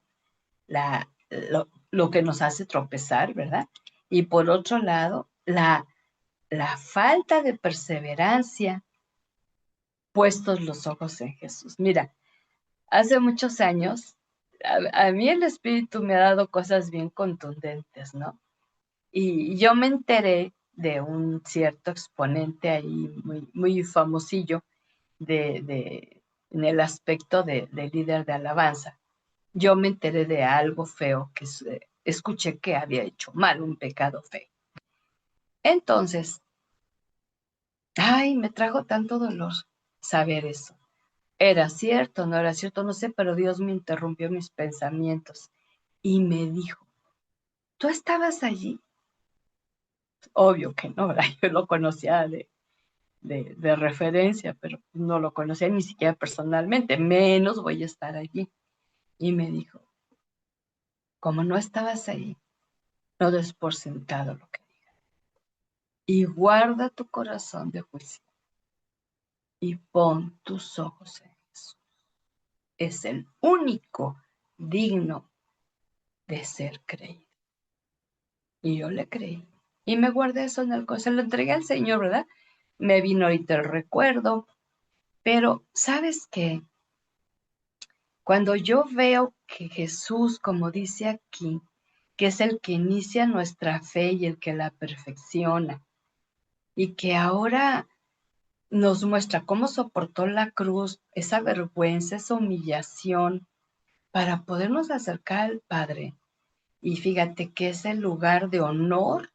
lo que nos hace tropezar, ¿verdad? Y por otro lado, la falta de perseverancia, puestos los ojos en Jesús. Mira, hace muchos años, a mí el Espíritu me ha dado cosas bien contundentes, ¿no? Y yo me enteré de un cierto exponente ahí muy famosillo en el aspecto de líder de alabanza. Yo me enteré de algo feo que escuché que había hecho mal, un pecado feo. Entonces, ay, me trajo tanto dolor saber eso. Era cierto, no era cierto, no sé, pero Dios me interrumpió mis pensamientos y me dijo, ¿tú estabas allí? Obvio que no, ¿verdad? Yo lo conocía de referencia, pero no lo conocía ni siquiera personalmente, menos voy a estar allí. Y me dijo, como no estabas ahí, no des por sentado lo que diga. Y guarda tu corazón de juicio y pon tus ojos en Jesús. Es el único digno de ser creído. Y yo le creí. Y me guardé eso en el corazón. Se lo entregué al Señor, ¿verdad? Me vino ahorita el recuerdo. Pero, ¿sabes qué? Cuando yo veo que Jesús, como dice aquí, que es el que inicia nuestra fe y el que la perfecciona, y que ahora nos muestra cómo soportó la cruz, esa vergüenza, esa humillación, para podernos acercar al Padre. Y fíjate que es el lugar de honor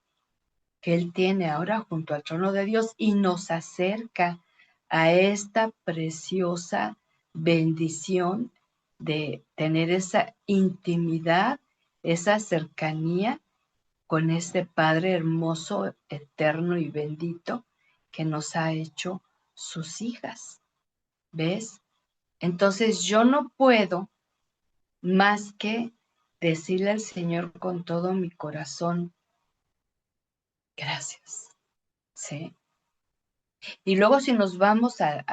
que Él tiene ahora junto al trono de Dios y nos acerca a esta preciosa bendición de tener esa intimidad, esa cercanía con este Padre hermoso, eterno y bendito que nos ha hecho sus hijas. ¿Ves? Entonces yo no puedo más que decirle al Señor con todo mi corazón, gracias. ¿Sí? Y luego si nos vamos a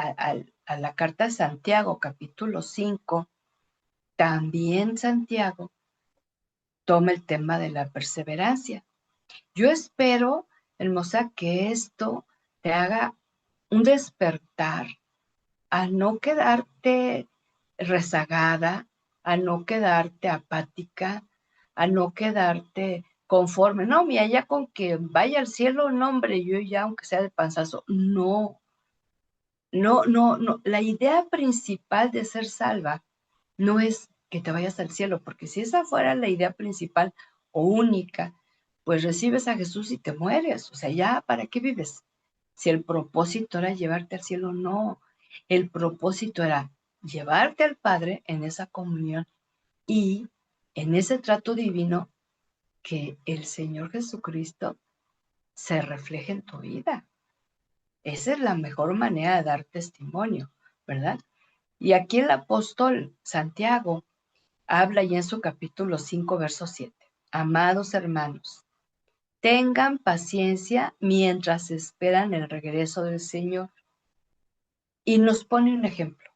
la carta de Santiago, capítulo 5, también Santiago toma el tema de la perseverancia. Yo espero, hermosa, que esto te haga un despertar a no quedarte rezagada, a no quedarte apática, a no quedarte conforme. No, mira, ya con que vaya al cielo, no, hombre, yo ya, aunque sea de panzazo, no. No. La idea principal de ser salva no es que te vayas al cielo, porque si esa fuera la idea principal o única, pues recibes a Jesús y te mueres. O sea, ya, ¿para qué vives? Si el propósito era llevarte al cielo, no. El propósito era llevarte al Padre en esa comunión y en ese trato divino que el Señor Jesucristo se refleje en tu vida. Esa es la mejor manera de dar testimonio, ¿verdad? Y aquí el apóstol Santiago habla ya en su capítulo 5, verso 7. Amados hermanos, tengan paciencia mientras esperan el regreso del Señor. Y nos pone un ejemplo.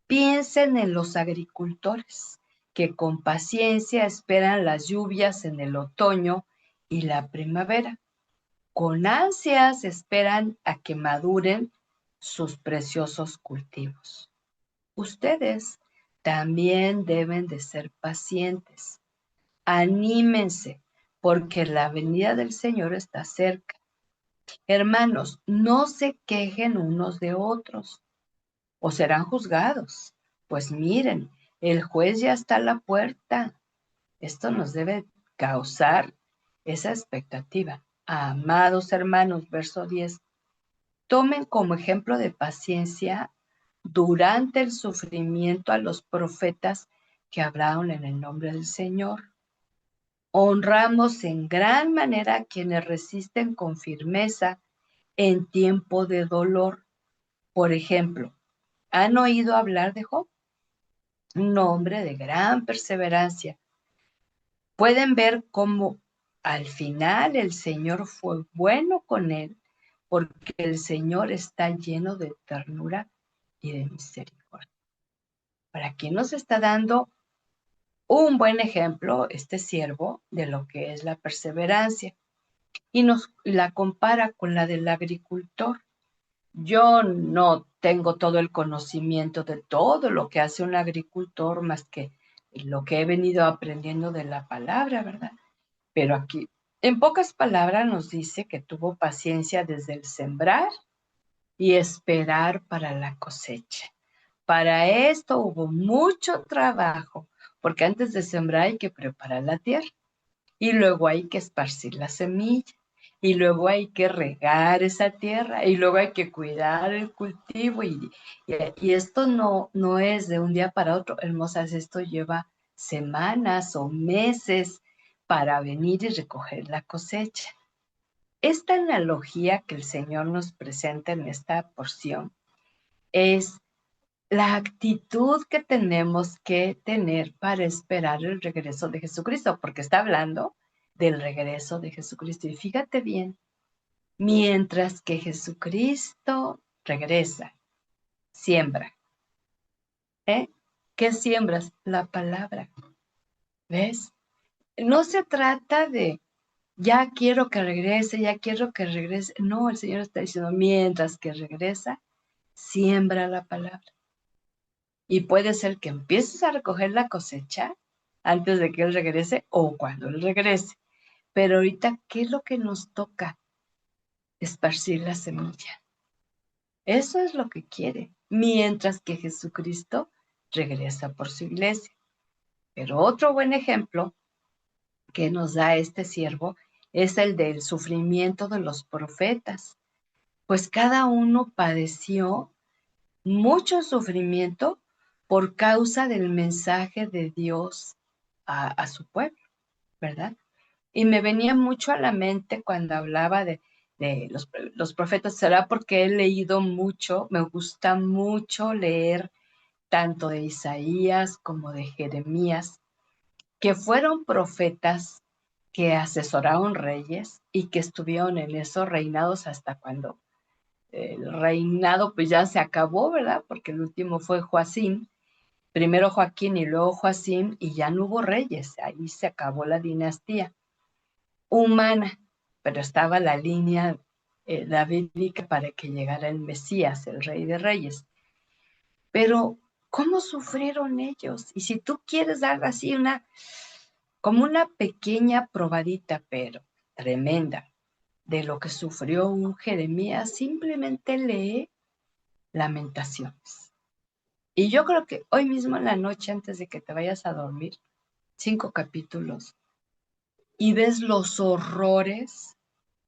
Piensen en los agricultores que con paciencia esperan las lluvias en el otoño y la primavera. Con ansias esperan a que maduren sus preciosos cultivos. Ustedes también deben de ser pacientes. Anímense, porque la venida del Señor está cerca. Hermanos, no se quejen unos de otros, o serán juzgados. Pues miren, el juez ya está a la puerta. Esto nos debe causar esa expectativa. Amados hermanos, verso 10, tomen como ejemplo de paciencia durante el sufrimiento a los profetas que hablaron en el nombre del Señor. Honramos en gran manera a quienes resisten con firmeza en tiempo de dolor. Por ejemplo, ¿han oído hablar de Job? Un hombre de gran perseverancia. Pueden ver cómo al final el Señor fue bueno con él, porque el Señor está lleno de ternura y de misericordia. Para quien nos está dando un buen ejemplo, este siervo, de lo que es la perseverancia, y nos la compara con la del agricultor. Yo no tengo todo el conocimiento de todo lo que hace un agricultor, más que lo que he venido aprendiendo de la palabra, ¿verdad? Pero aquí, en pocas palabras, nos dice que tuvo paciencia desde el sembrar y esperar para la cosecha. Para esto hubo mucho trabajo, porque antes de sembrar hay que preparar la tierra y luego hay que esparcir la semilla y luego hay que regar esa tierra y luego hay que cuidar el cultivo y esto no es de un día para otro, hermosas, esto lleva semanas o meses para venir y recoger la cosecha. Esta analogía que el Señor nos presenta en esta porción es la actitud que tenemos que tener para esperar el regreso de Jesucristo, porque está hablando del regreso de Jesucristo. Y fíjate bien, mientras que Jesucristo regresa, siembra. ¿Eh? ¿Qué siembras? La palabra. ¿Ves? No se trata de ya quiero que regrese, ya quiero que regrese. No, el Señor está diciendo, mientras que regresa, siembra la palabra. Y puede ser que empieces a recoger la cosecha antes de que Él regrese o cuando Él regrese. Pero ahorita, ¿qué es lo que nos toca? Esparcir la semilla. Eso es lo que quiere, mientras que Jesucristo regresa por su iglesia. Pero otro buen ejemplo que nos da este siervo es el del sufrimiento de los profetas, pues cada uno padeció mucho sufrimiento por causa del mensaje de Dios a su pueblo, ¿verdad? Y me venía mucho a la mente cuando hablaba de los profetas, será porque he leído mucho, me gusta mucho leer tanto de Isaías como de Jeremías, que fueron profetas que asesoraron reyes y que estuvieron en esos reinados hasta cuando el reinado pues ya se acabó, ¿verdad? Porque el último fue Joacim, primero Joaquín y luego Joacim, y ya no hubo reyes, ahí se acabó la dinastía humana, pero estaba la línea davídica para que llegara el Mesías, el Rey de Reyes. Pero, ¿cómo sufrieron ellos? Y si tú quieres dar así como una pequeña probadita, pero tremenda, de lo que sufrió un Jeremías, simplemente lee Lamentaciones. Y yo creo que hoy mismo en la noche, antes de que te vayas a dormir, 5 capítulos, y ves los horrores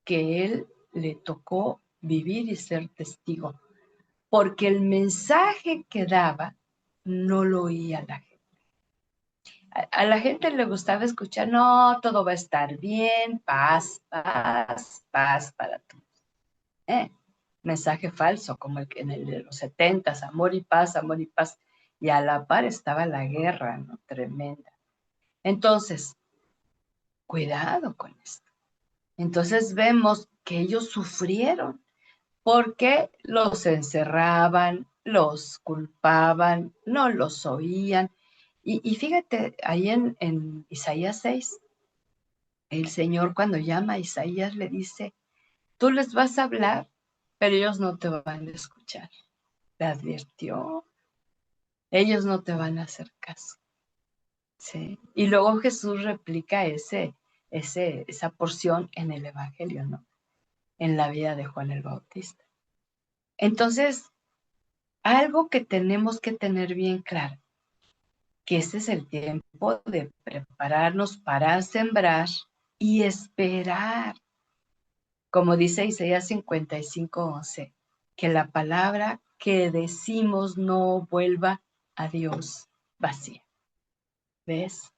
que él le tocó vivir y ser testigo, porque el mensaje que daba no lo oía la gente. A la gente le gustaba escuchar, no, todo va a estar bien, paz, paz, paz para todos. Mensaje falso, como en el de los 70, amor y paz, amor y paz. Y a la par estaba la guerra, ¿no? Tremenda. Entonces, cuidado con esto. Entonces vemos que ellos sufrieron porque los encerraban, los culpaban, no los oían. Y fíjate, ahí en Isaías 6, el Señor cuando llama a Isaías le dice, tú les vas a hablar, pero ellos no te van a escuchar. Le advirtió, ellos no te van a hacer caso. ¿Sí? Y luego Jesús replica esa porción en el Evangelio, ¿no? En la vida de Juan el Bautista. Entonces, algo que tenemos que tener bien claro, que este es el tiempo de prepararnos para sembrar y esperar, como dice Isaías 55:11, que la palabra que decimos no vuelva a Dios vacía. ¿Ves?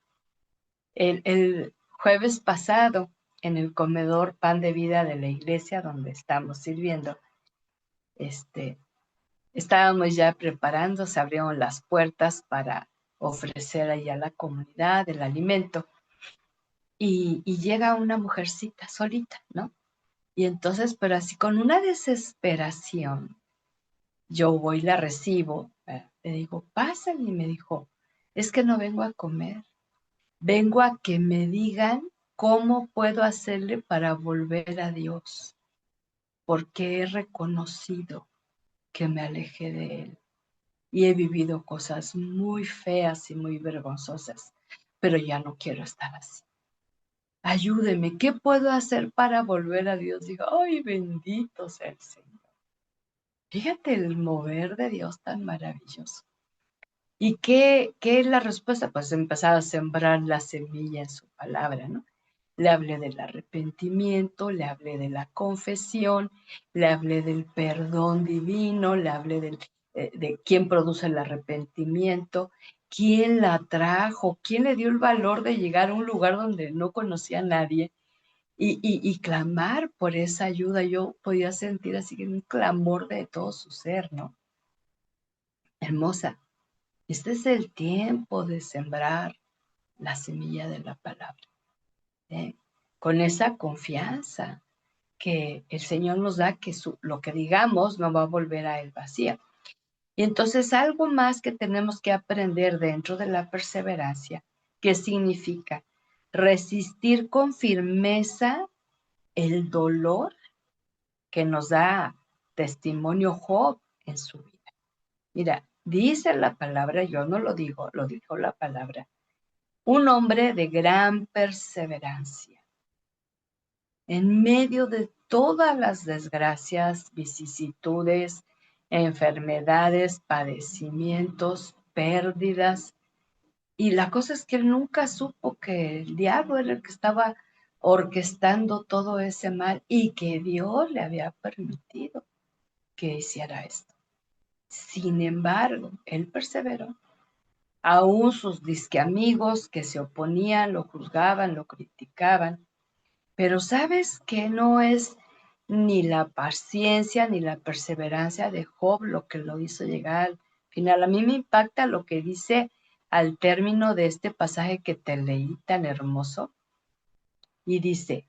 El jueves pasado, en el comedor Pan de Vida de la iglesia donde estamos sirviendo, estábamos ya preparando, se abrieron las puertas para ofrecer allá a la comunidad el alimento y llega una mujercita solita, ¿no? Y entonces, pero así con una desesperación, yo voy y la recibo, le digo, pásale, y me dijo, es que no vengo a comer, vengo a que me digan cómo puedo hacerle para volver a Dios, porque he reconocido que me alejé de Él y he vivido cosas muy feas y muy vergonzosas, pero ya no quiero estar así. Ayúdeme, ¿qué puedo hacer para volver a Dios? Digo, ay, bendito sea el Señor. Fíjate el mover de Dios tan maravilloso. ¿Y qué es la respuesta? Pues empezar a sembrar la semilla en su palabra, ¿no? Le hablé del arrepentimiento, le hablé de la confesión, le hablé del perdón divino, le hablé de quién produce el arrepentimiento, quién la trajo, quién le dio el valor de llegar a un lugar donde no conocía a nadie y clamar por esa ayuda. Yo podía sentir así un clamor de todo su ser, ¿no? Hermosa. Este es el tiempo de sembrar la semilla de la palabra, ¿eh? Con esa confianza que el Señor nos da, que lo que digamos no va a volver a él vacía. Y entonces algo más que tenemos que aprender dentro de la perseverancia, que significa resistir con firmeza el dolor que nos da testimonio Job en su vida. Mira, dice la palabra, yo no lo digo, lo dijo la palabra, un hombre de gran perseverancia. En medio de todas las desgracias, vicisitudes, enfermedades, padecimientos, pérdidas. Y la cosa es que él nunca supo que el diablo era el que estaba orquestando todo ese mal y que Dios le había permitido que hiciera esto. Sin embargo, él perseveró. Aún sus disque amigos que se oponían, lo juzgaban, lo criticaban. Pero sabes que no es ni la paciencia ni la perseverancia de Job lo que lo hizo llegar al final. A mí me impacta lo que dice al término de este pasaje que te leí tan hermoso. Y dice,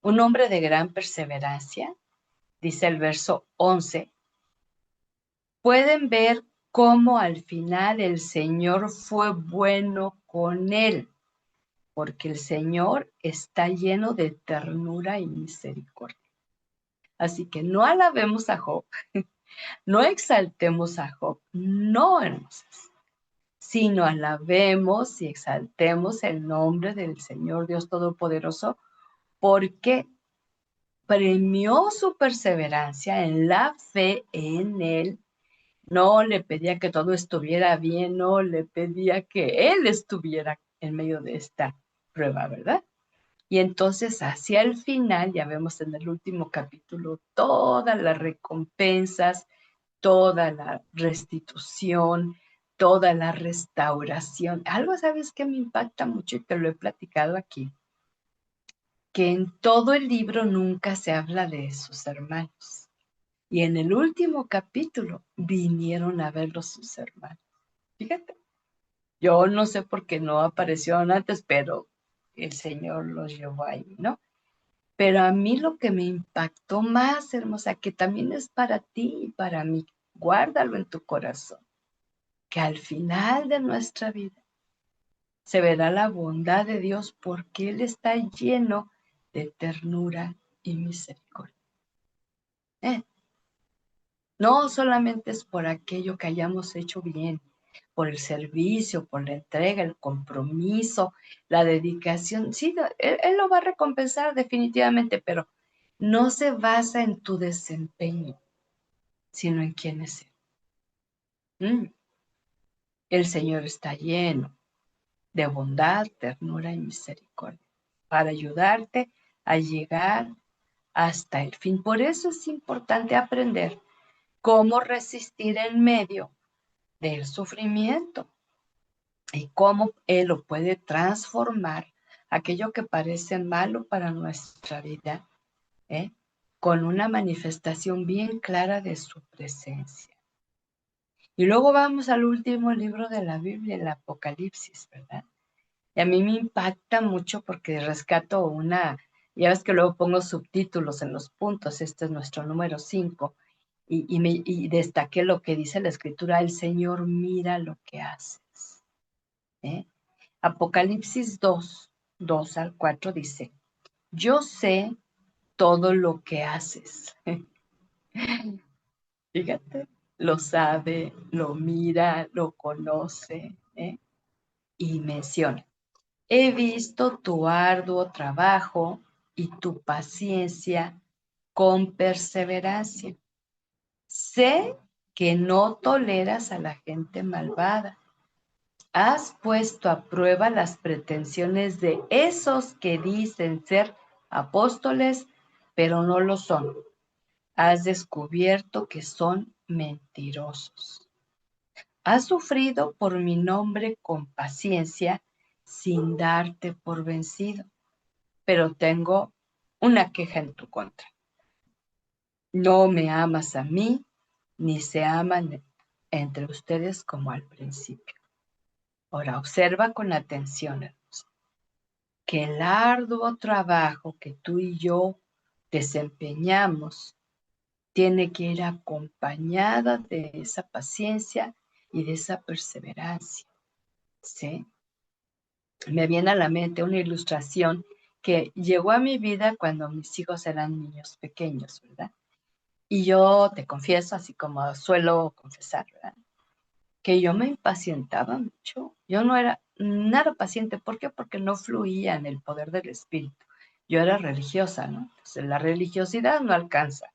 un hombre de gran perseverancia, dice el verso 11, pueden ver cómo al final el Señor fue bueno con él, porque el Señor está lleno de ternura y misericordia. Así que no alabemos a Job, no exaltemos a Job, no, hermosas, sino alabemos y exaltemos el nombre del Señor Dios Todopoderoso, porque premió su perseverancia en la fe en Él no le pedía que todo estuviera bien, no le pedía que él estuviera en medio de esta prueba, ¿verdad? Y entonces hacia el final, ya vemos en el último capítulo, todas las recompensas, toda la restitución, toda la restauración. Algo, ¿sabes qué me impacta mucho? Y te lo he platicado aquí, que en todo el libro nunca se habla de sus hermanos. Y en el último capítulo vinieron a verlo sus hermanos. Fíjate, yo no sé por qué no aparecieron antes, pero el Señor los llevó ahí, ¿no? Pero a mí lo que me impactó más, hermosa, que también es para ti y para mí, guárdalo en tu corazón, que al final de nuestra vida se verá la bondad de Dios porque Él está lleno de ternura y misericordia. ¿Eh? No solamente es por aquello que hayamos hecho bien, por el servicio, por la entrega, el compromiso, la dedicación. Sí, él lo va a recompensar definitivamente, pero no se basa en tu desempeño, sino en quién es Él. El Señor está lleno de bondad, ternura y misericordia para ayudarte a llegar hasta el fin. Por eso es importante aprender cómo resistir en medio del sufrimiento y cómo Él lo puede transformar aquello que parece malo para nuestra vida, ¿eh? Con una manifestación bien clara de su presencia. Y luego vamos al último libro de la Biblia, el Apocalipsis, ¿verdad? Y a mí me impacta mucho porque rescato ya ves que luego pongo subtítulos en los puntos, este es nuestro número 5, y destaqué lo que dice la escritura, el Señor mira lo que haces. ¿Eh? Apocalipsis 2, 2 al 4 dice, yo sé todo lo que haces. Fíjate, lo sabe, lo mira, lo conoce, ¿eh? Y menciona. He visto tu arduo trabajo y tu paciencia con perseverancia. Sé que no toleras a la gente malvada. Has puesto a prueba las pretensiones de esos que dicen ser apóstoles, pero no lo son. Has descubierto que son mentirosos. Has sufrido por mi nombre con paciencia sin darte por vencido. Pero tengo una queja en tu contra. No me amas a mí, ni se aman entre ustedes como al principio. Ahora, observa con atención, hermosa, que el arduo trabajo que tú y yo desempeñamos tiene que ir acompañada de esa paciencia y de esa perseverancia, ¿sí? Me viene a la mente una ilustración que llegó a mi vida cuando mis hijos eran niños pequeños, ¿verdad? Y yo te confieso, así como suelo confesar, ¿verdad? Que yo me impacientaba mucho. Yo no era nada paciente. ¿Por qué? Porque no fluía en el poder del Espíritu. Yo era religiosa, ¿no? Entonces la religiosidad no alcanza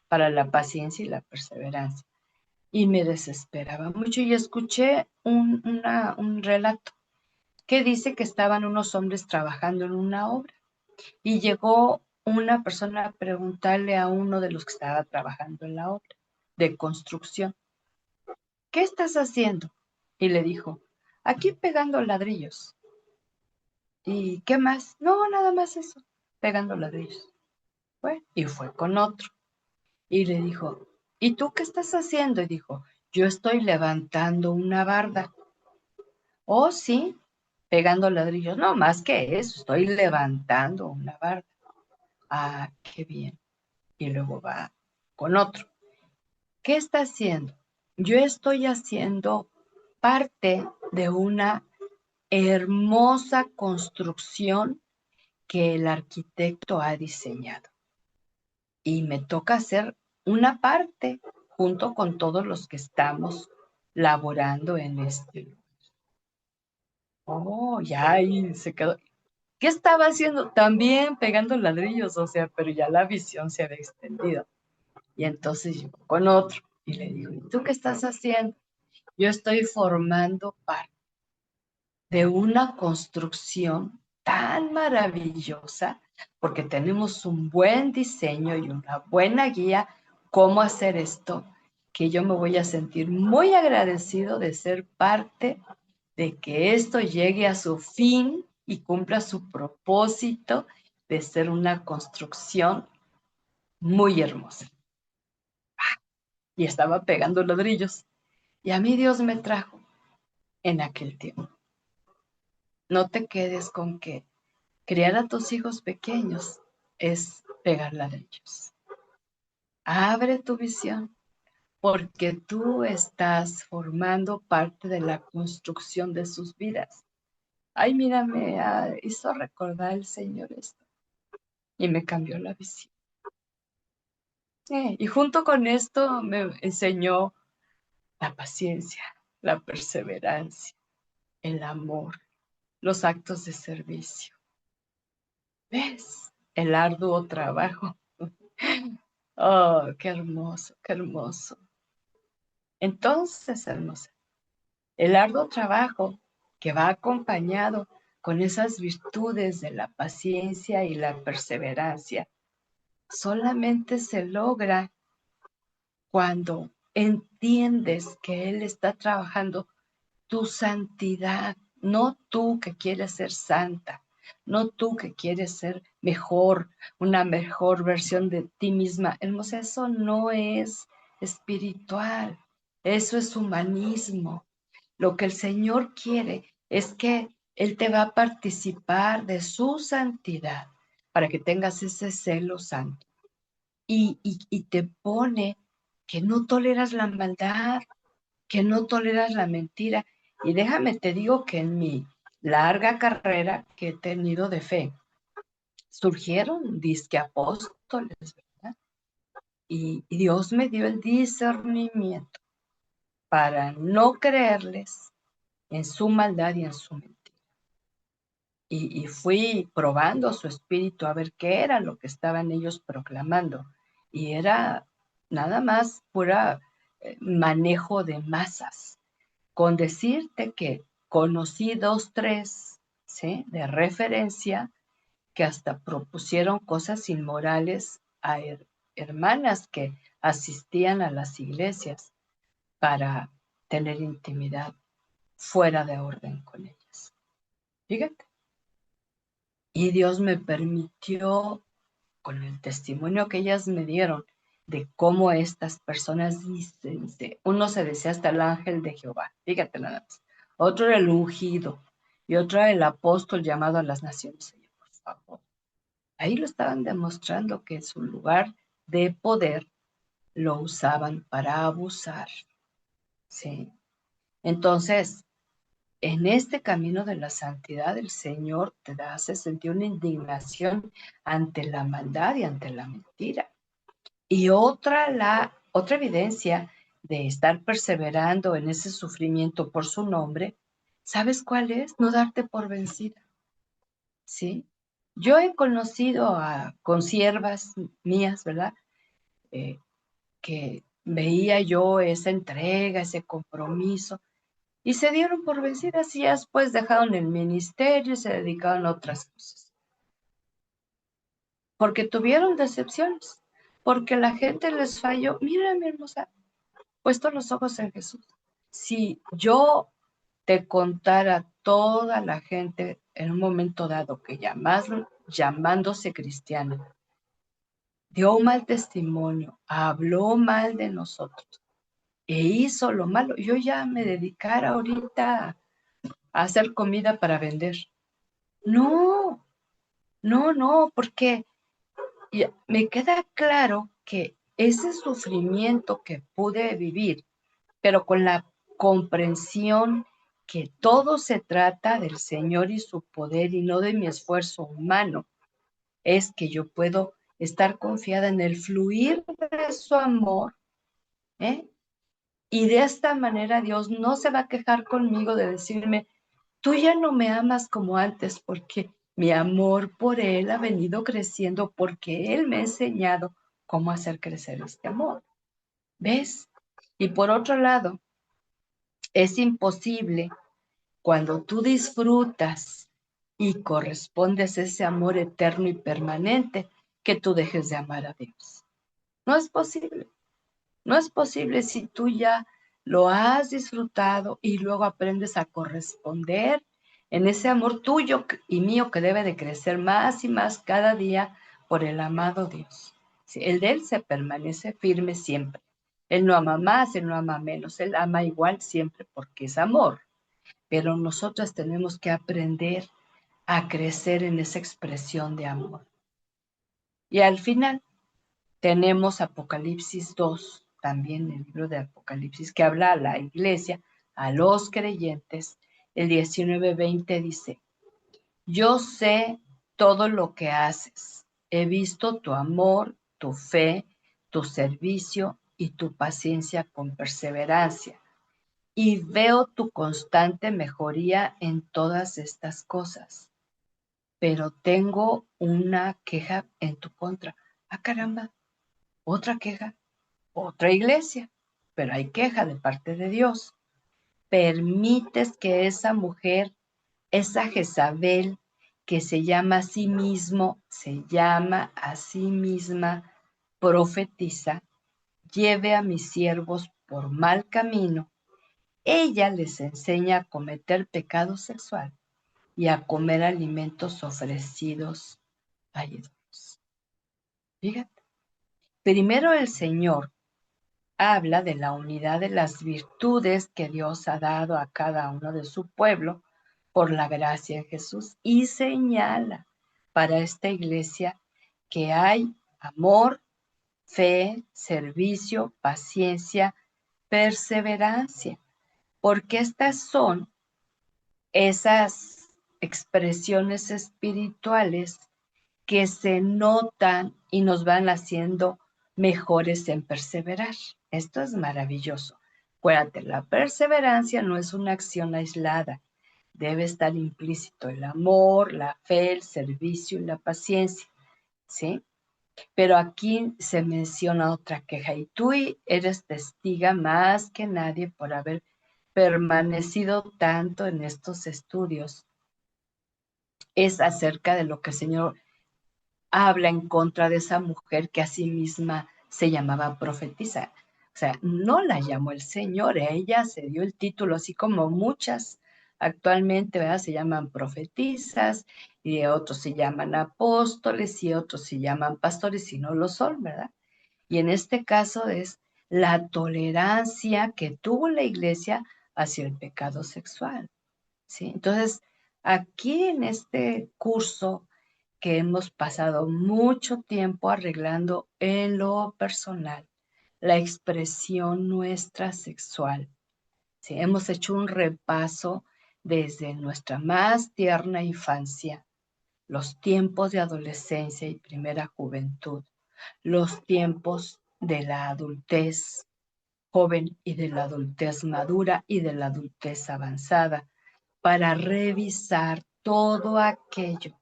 para la paciencia y la perseverancia. Y me desesperaba mucho y escuché un relato que dice que estaban unos hombres trabajando en una obra y llegó una persona a preguntarle a uno de los que estaba trabajando en la obra de construcción, ¿qué estás haciendo? Y le dijo, aquí pegando ladrillos. ¿Y qué más? No, nada más eso, pegando ladrillos. Bueno, y fue con otro. Y le dijo, ¿y tú qué estás haciendo? Y dijo, yo estoy levantando una barda. Oh, sí, pegando ladrillos. No, más que eso, estoy levantando una barda. Ah, qué bien. Y luego va con otro. ¿Qué está haciendo? Yo estoy haciendo parte de una hermosa construcción que el arquitecto ha diseñado. Y me toca hacer una parte junto con todos los que estamos laborando en este lugar. Oh, ya ahí se quedó. ¿Qué estaba haciendo? También pegando ladrillos, o sea, pero ya la visión se había extendido. Y entonces llegó con otro. Y le digo, ¿y tú qué estás haciendo? Yo estoy formando parte de una construcción tan maravillosa porque tenemos un buen diseño y una buena guía cómo hacer esto, que yo me voy a sentir muy agradecido de ser parte de que esto llegue a su fin y cumpla su propósito de ser una construcción muy hermosa. Y estaba pegando ladrillos. Y a mí Dios me trajo en aquel tiempo. No te quedes con que criar a tus hijos pequeños es pegar ladrillos. Abre tu visión porque tú estás formando parte de la construcción de sus vidas. Ay, mira, me hizo recordar el Señor esto y me cambió la visión. Y junto con esto me enseñó la paciencia, la perseverancia, el amor, los actos de servicio. ¿Ves? El arduo trabajo. Oh, qué hermoso, qué hermoso. Entonces, hermosa, el arduo trabajo que va acompañado con esas virtudes de la paciencia y la perseverancia, solamente se logra cuando entiendes que Él está trabajando tu santidad, no tú que quieres ser santa, no tú que quieres ser mejor, una mejor versión de ti misma. Hermosa, eso no es espiritual, eso es humanismo. Lo que el Señor quiere es que Él te va a participar de su santidad para que tengas ese celo santo. Y te pone que no toleras la maldad, que no toleras la mentira. Y déjame te digo que en mi larga carrera que he tenido de fe, surgieron disque apóstoles, ¿verdad? Y Dios me dio el discernimiento para no creerles en su maldad y en su mentira. Y fui probando su espíritu a ver qué era lo que estaban ellos proclamando. Y era nada más pura manejo de masas. Con decirte que conocí dos, tres, ¿sí?, de referencia que hasta propusieron cosas inmorales a hermanas que asistían a las iglesias para tener intimidad fuera de orden con ellas. Fíjate. Y Dios me permitió, con el testimonio que ellas me dieron, de cómo estas personas dicen, uno se decía hasta el ángel de Jehová, fíjate nada más, otro era el ungido y otro era el apóstol llamado a las naciones. Oye, por favor, ahí lo estaban demostrando que su lugar de poder lo usaban para abusar, ¿sí? Entonces, en este camino de la santidad, el Señor te hace sentir una indignación ante la maldad y ante la mentira. Y otra evidencia de estar perseverando en ese sufrimiento por su nombre, ¿sabes cuál es? No darte por vencida, ¿sí? Yo he conocido a consiervas mías, ¿verdad? Eh, que veía yo esa entrega, ese compromiso, y se dieron por vencidas y después dejaron el ministerio y se dedicaron a otras cosas. Porque tuvieron decepciones, porque la gente les falló. Mira, mi hermosa, puesto los ojos en Jesús. Si yo te contara toda la gente en un momento dado que llamándose cristiana, dio mal testimonio, habló mal de nosotros e hizo lo malo, yo ya me dedicara ahorita a hacer comida para vender. No, no, porque me queda claro que ese sufrimiento que pude vivir, pero con la comprensión que todo se trata del Señor y su poder y no de mi esfuerzo humano, es que yo puedo estar confiada en el fluir de su amor, ¿eh? Y de esta manera Dios no se va a quejar conmigo de decirme, tú ya no me amas como antes, porque mi amor por Él ha venido creciendo, porque Él me ha enseñado cómo hacer crecer este amor. ¿Ves? Y por otro lado, es imposible cuando tú disfrutas y correspondes a ese amor eterno y permanente que tú dejes de amar a Dios. No es posible. No es posible si tú ya lo has disfrutado y luego aprendes a corresponder en ese amor tuyo y mío que debe de crecer más y más cada día por el amado Dios. Sí, el de Él se permanece firme siempre. Él no ama más, Él no ama menos, Él ama igual siempre porque es amor. Pero nosotros tenemos que aprender a crecer en esa expresión de amor. Y al final, tenemos Apocalipsis 2, también el libro de Apocalipsis, que habla a la iglesia, a los creyentes. El 19:20 dice, yo sé todo lo que haces. He visto tu amor, tu fe, tu servicio y tu paciencia con perseverancia. Y veo tu constante mejoría en todas estas cosas. Pero tengo una queja en tu contra. Ah, caramba, otra queja. Otra iglesia, pero hay queja de parte de Dios. Permites que esa mujer, esa Jezabel, que se llama a sí misma profetiza, lleve a mis siervos por mal camino. Ella les enseña a cometer pecado sexual y a comer alimentos ofrecidos a ídolos. Fíjate, primero el Señor habla de la unidad de las virtudes que Dios ha dado a cada uno de su pueblo por la gracia de Jesús y señala para esta iglesia que hay amor, fe, servicio, paciencia, perseverancia, porque estas son esas expresiones espirituales que se notan y nos van haciendo mejores en perseverar. Esto es maravilloso. Acuérdate, la perseverancia no es una acción aislada. Debe estar implícito el amor, la fe, el servicio y la paciencia, ¿sí? Pero aquí se menciona otra queja y tú eres testiga más que nadie por haber permanecido tanto en estos estudios. Es acerca de lo que el Señor habla en contra de esa mujer que a sí misma se llamaba profetisa. O sea, no la llamó el Señor, ella se dio el título, así como muchas actualmente, ¿verdad? Se llaman profetisas, y otros se llaman apóstoles, y otros se llaman pastores, y no lo son, ¿verdad? Y en este caso es la tolerancia que tuvo la iglesia hacia el pecado sexual, ¿sí? Entonces, aquí en este curso que hemos pasado mucho tiempo arreglando en lo personal la expresión nuestra sexual. Sí, hemos hecho un repaso desde nuestra más tierna infancia, los tiempos de adolescencia y primera juventud, los tiempos de la adultez joven y de la adultez madura y de la adultez avanzada, para revisar todo aquello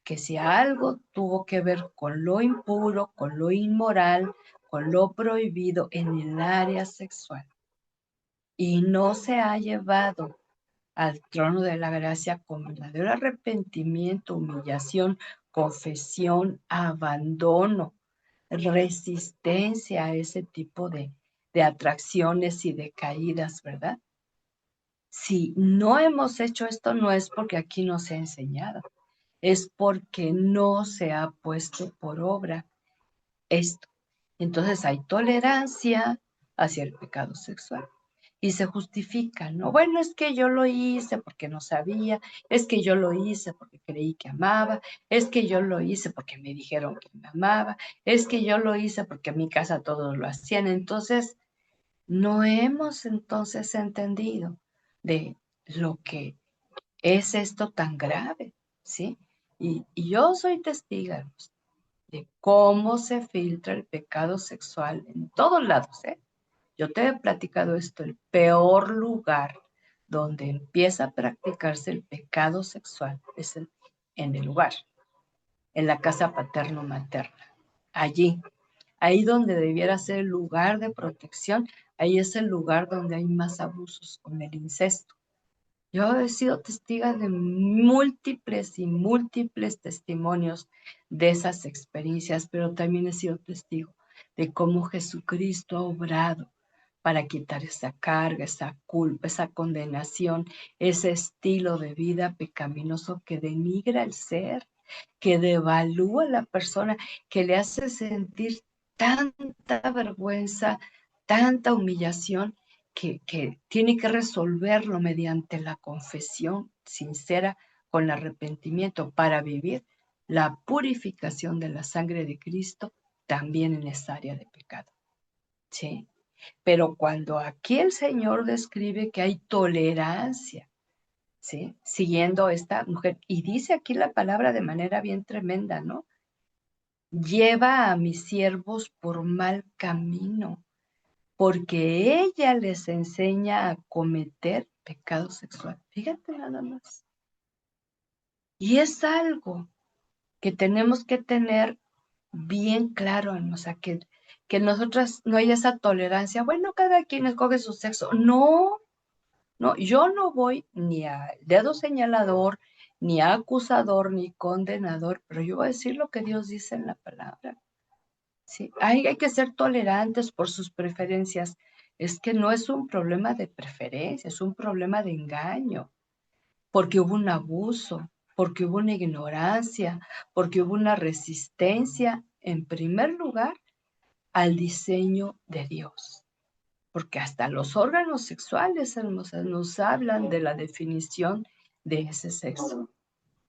que si algo tuvo que ver con lo impuro, con lo inmoral, con lo prohibido en el área sexual y no se ha llevado al trono de la gracia con verdadero arrepentimiento, humillación, confesión, abandono, resistencia a ese tipo de atracciones y de caídas, ¿verdad? Si no hemos hecho esto, no es porque aquí no se ha enseñado, es porque no se ha puesto por obra esto. Entonces hay tolerancia hacia el pecado sexual y se justifica, ¿no? Bueno, es que yo lo hice porque no sabía, es que yo lo hice porque creí que amaba, es que yo lo hice porque me dijeron que me amaba, es que yo lo hice porque en mi casa todos lo hacían. Entonces, no hemos entonces entendido de lo que es esto tan grave, ¿sí? Y yo soy testiga de cómo se filtra el pecado sexual en todos lados, ¿eh? Yo te he platicado esto, el peor lugar donde empieza a practicarse el pecado sexual es en el lugar, en la casa paterno-materna. Allí, ahí donde debiera ser el lugar de protección, ahí es el lugar donde hay más abusos con el incesto. Yo he sido testiga de múltiples y múltiples testimonios de esas experiencias, pero también he sido testigo de cómo Jesucristo ha obrado para quitar esa carga, esa culpa, esa condenación, ese estilo de vida pecaminoso que denigra el ser, que devalúa a la persona, que le hace sentir tanta vergüenza, tanta humillación, que tiene que resolverlo mediante la confesión sincera con arrepentimiento para vivir la purificación de la sangre de Cristo también en esa área de pecado. ¿Sí? Pero cuando aquí el Señor describe que hay tolerancia, ¿sí? Siguiendo esta mujer, y dice aquí la palabra de manera bien tremenda, ¿no? Lleva a mis siervos por mal camino, porque ella les enseña a cometer pecado sexual. Fíjate nada más. Y es algo que tenemos que tener bien claro, o sea, que nosotras no haya esa tolerancia. Bueno, cada quien escoge su sexo. No, no, yo no voy ni a dedo señalador, ni a acusador, ni condenador, pero yo voy a decir lo que Dios dice en la palabra. Sí, hay que ser tolerantes por sus preferencias. Es que no es un problema de preferencia, es un problema de engaño, porque hubo un abuso, porque hubo una ignorancia, porque hubo una resistencia, en primer lugar, al diseño de Dios. Porque hasta los órganos sexuales, hermosas, nos hablan de la definición de ese sexo.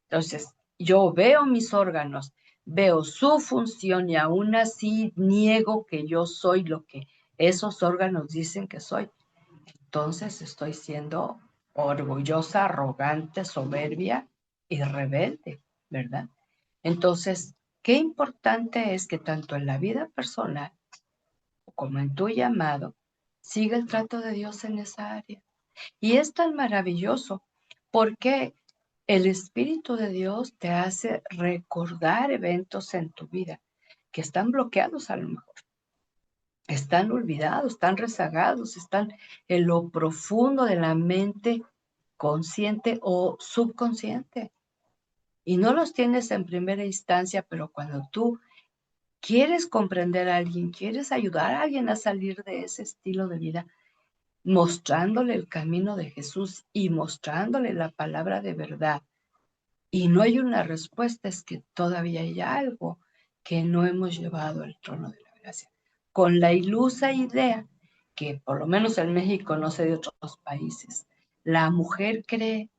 Entonces, yo veo mis órganos, veo su función y aún así niego que yo soy lo que esos órganos dicen que soy. Entonces estoy siendo orgullosa, arrogante, soberbia y rebelde, ¿verdad? Entonces, qué importante es que tanto en la vida personal como en tu llamado, siga el trato de Dios en esa área. Y es tan maravilloso porque el Espíritu de Dios te hace recordar eventos en tu vida que están bloqueados a lo mejor, están olvidados, están rezagados, están en lo profundo de la mente consciente o subconsciente. Y no los tienes en primera instancia, pero cuando tú quieres comprender a alguien, quieres ayudar a alguien a salir de ese estilo de vida, mostrándole el camino de Jesús y mostrándole la palabra de verdad. Y no hay una respuesta, es que todavía hay algo que no hemos llevado al trono de la gracia. Con la ilusa idea, que por lo menos en México, no sé de otros países, la mujer cree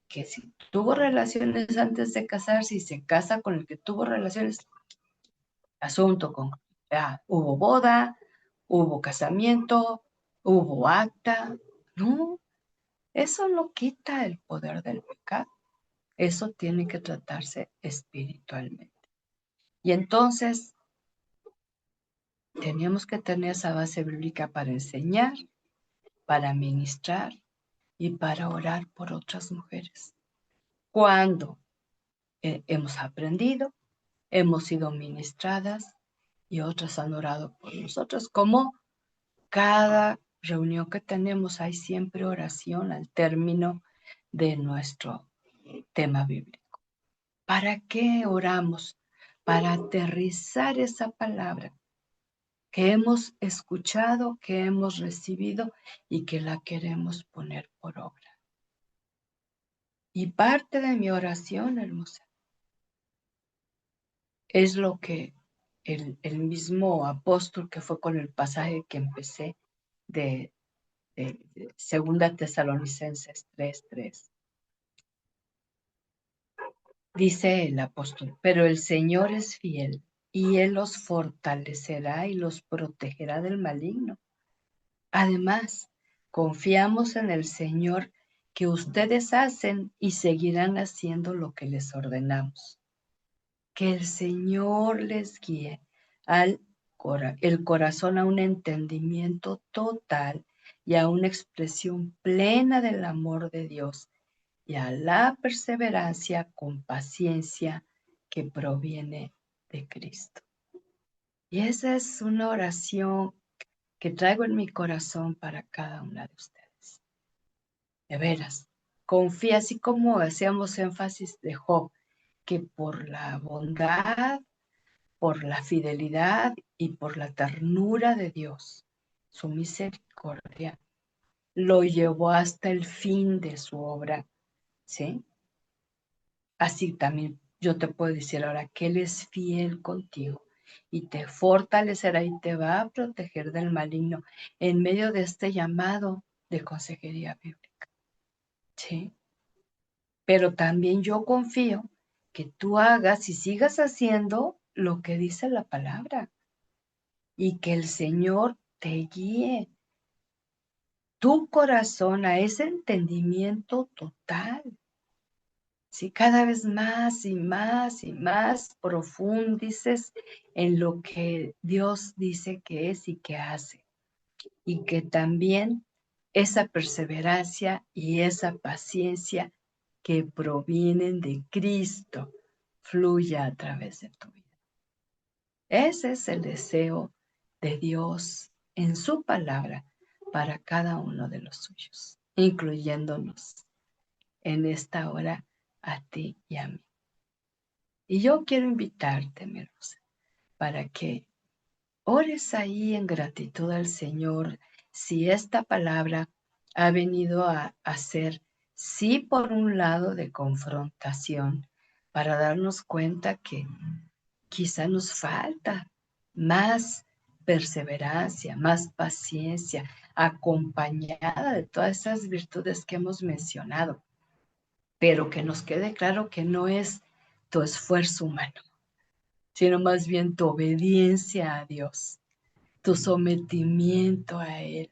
que si tuvo relaciones antes de casarse y se casa con el que tuvo relaciones, asunto con, hubo boda, hubo casamiento, hubo acta. No, eso no quita el poder del pecado. Eso tiene que tratarse espiritualmente. Y entonces teníamos que tener esa base bíblica para enseñar, para ministrar y para orar por otras mujeres. Cuando hemos aprendido, hemos sido ministradas y otras han orado por nosotros, como cada reunión que tenemos hay siempre oración al término de nuestro tema bíblico. ¿Para qué oramos? Para aterrizar esa palabra que hemos escuchado, que hemos recibido y que la queremos poner por obra. Y parte de mi oración, hermosa, es lo que el mismo apóstol, que fue con el pasaje que empecé de Segunda Tesalonicenses 3:3. Dice el apóstol, pero el Señor es fiel y Él los fortalecerá y los protegerá del maligno. Además, confiamos en el Señor que ustedes hacen y seguirán haciendo lo que les ordenamos. Que el Señor les guíe el corazón a un entendimiento total y a una expresión plena del amor de Dios y a la perseverancia con paciencia que proviene de Cristo. Y esa es una oración que traigo en mi corazón para cada una de ustedes. De veras, confía, así como hacíamos énfasis de Job, que por la bondad, por la fidelidad y por la ternura de Dios, su misericordia, lo llevó hasta el fin de su obra, ¿sí? Así también yo te puedo decir ahora que Él es fiel contigo y te fortalecerá y te va a proteger del maligno en medio de este llamado de consejería bíblica, ¿sí? Pero también yo confío que tú hagas y sigas haciendo lo que dice la palabra y que el Señor te guíe tu corazón a ese entendimiento total. Sí, cada vez más y más y más profundices en lo que Dios dice que es y que hace. Y que también esa perseverancia y esa paciencia que provienen de Cristo fluya a través de tu vida. Ese es el deseo de Dios en su palabra para cada uno de los suyos, incluyéndonos en esta hora a ti y a mí. Y yo quiero invitarte, mi hermosa, para que ores ahí en gratitud al Señor si esta palabra ha venido a ser, sí, por un lado de confrontación, para darnos cuenta que quizá nos falta más perseverancia, más paciencia, acompañada de todas esas virtudes que hemos mencionado, pero que nos quede claro que no es tu esfuerzo humano, sino más bien tu obediencia a Dios, tu sometimiento a Él,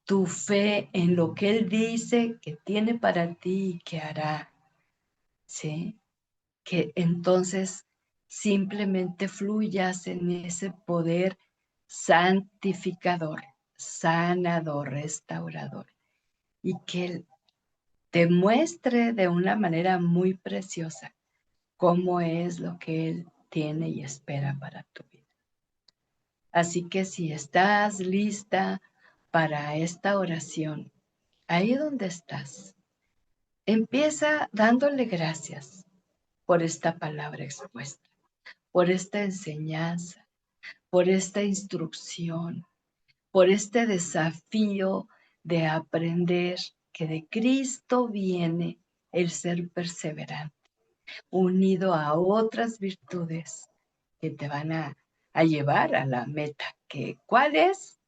tu fe en lo que Él dice que tiene para ti y que hará, ¿sí? Que entonces simplemente fluyas en ese poder santificador, sanador, restaurador, y que Él te muestre de una manera muy preciosa cómo es lo que Él tiene y espera para tu vida. Así que si estás lista para esta oración, ahí donde estás, empieza dándole gracias por esta palabra expuesta, por esta enseñanza, por esta instrucción, por este desafío de aprender que de Cristo viene el ser perseverante, unido a otras virtudes que te van a llevar a la meta, que ¿cuál es?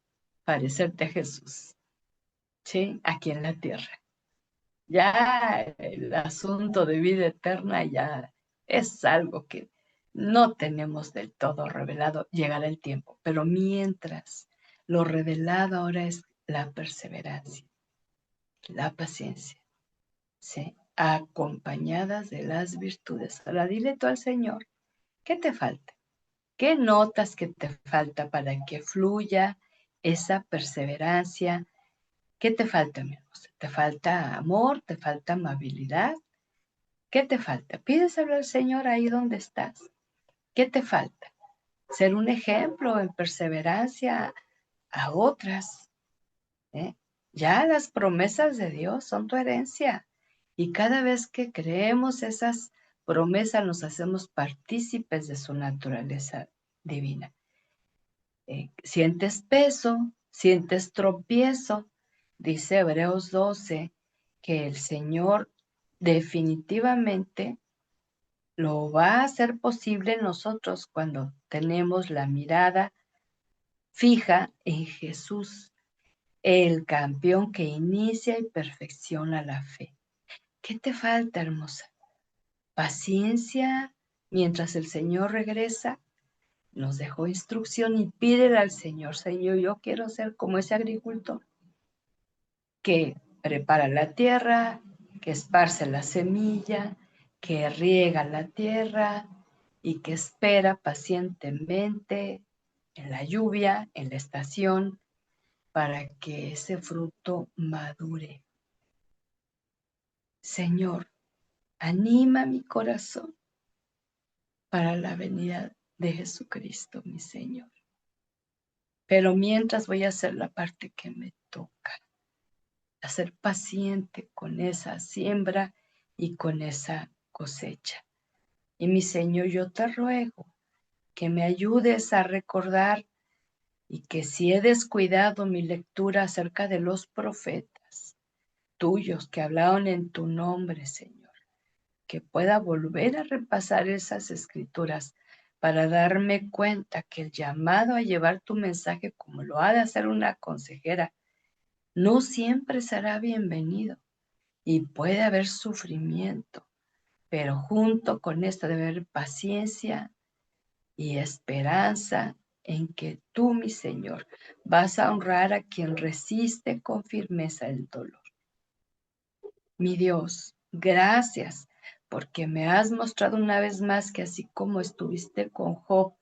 Parecerte a Jesús, ¿sí? Aquí en la tierra. Ya el asunto de vida eterna ya es algo que no tenemos del todo revelado, llegará el tiempo, pero mientras lo revelado ahora es la perseverancia, la paciencia, ¿sí? Acompañadas de las virtudes. Ahora dile tú al Señor, ¿qué te falta? ¿Qué notas que te falta para que fluya esa perseverancia? ¿Qué te falta, mi hermosa? ¿Te falta amor? ¿Te falta amabilidad? ¿Qué te falta? Pídeselo al Señor ahí donde estás. ¿Qué te falta? Ser un ejemplo en perseverancia a otras, ¿eh? Ya las promesas de Dios son tu herencia. Y cada vez que creemos esas promesas nos hacemos partícipes de su naturaleza divina. Sientes peso, sientes tropiezo, dice Hebreos 12, que el Señor definitivamente lo va a hacer posible en nosotros cuando tenemos la mirada fija en Jesús, el campeón que inicia y perfecciona la fe. ¿Qué te falta, hermosa? Paciencia mientras el Señor regresa. Nos dejó instrucción y pídele al Señor, Señor, yo quiero ser como ese agricultor que prepara la tierra, que esparce la semilla, que riega la tierra y que espera pacientemente en la lluvia, en la estación, para que ese fruto madure. Señor, anima mi corazón para la venida de Jesucristo, mi Señor. Pero mientras voy a hacer la parte que me toca, a ser paciente con esa siembra y con esa cosecha. Y mi Señor, yo te ruego que me ayudes a recordar y que si he descuidado mi lectura acerca de los profetas tuyos que hablaron en tu nombre, Señor, que pueda volver a repasar esas escrituras para darme cuenta que el llamado a llevar tu mensaje como lo ha de hacer una consejera no siempre será bienvenido y puede haber sufrimiento, pero junto con esto debe haber paciencia y esperanza en que tú, mi Señor, vas a honrar a quien resiste con firmeza el dolor. Mi Dios, gracias porque me has mostrado una vez más que así como estuviste con Job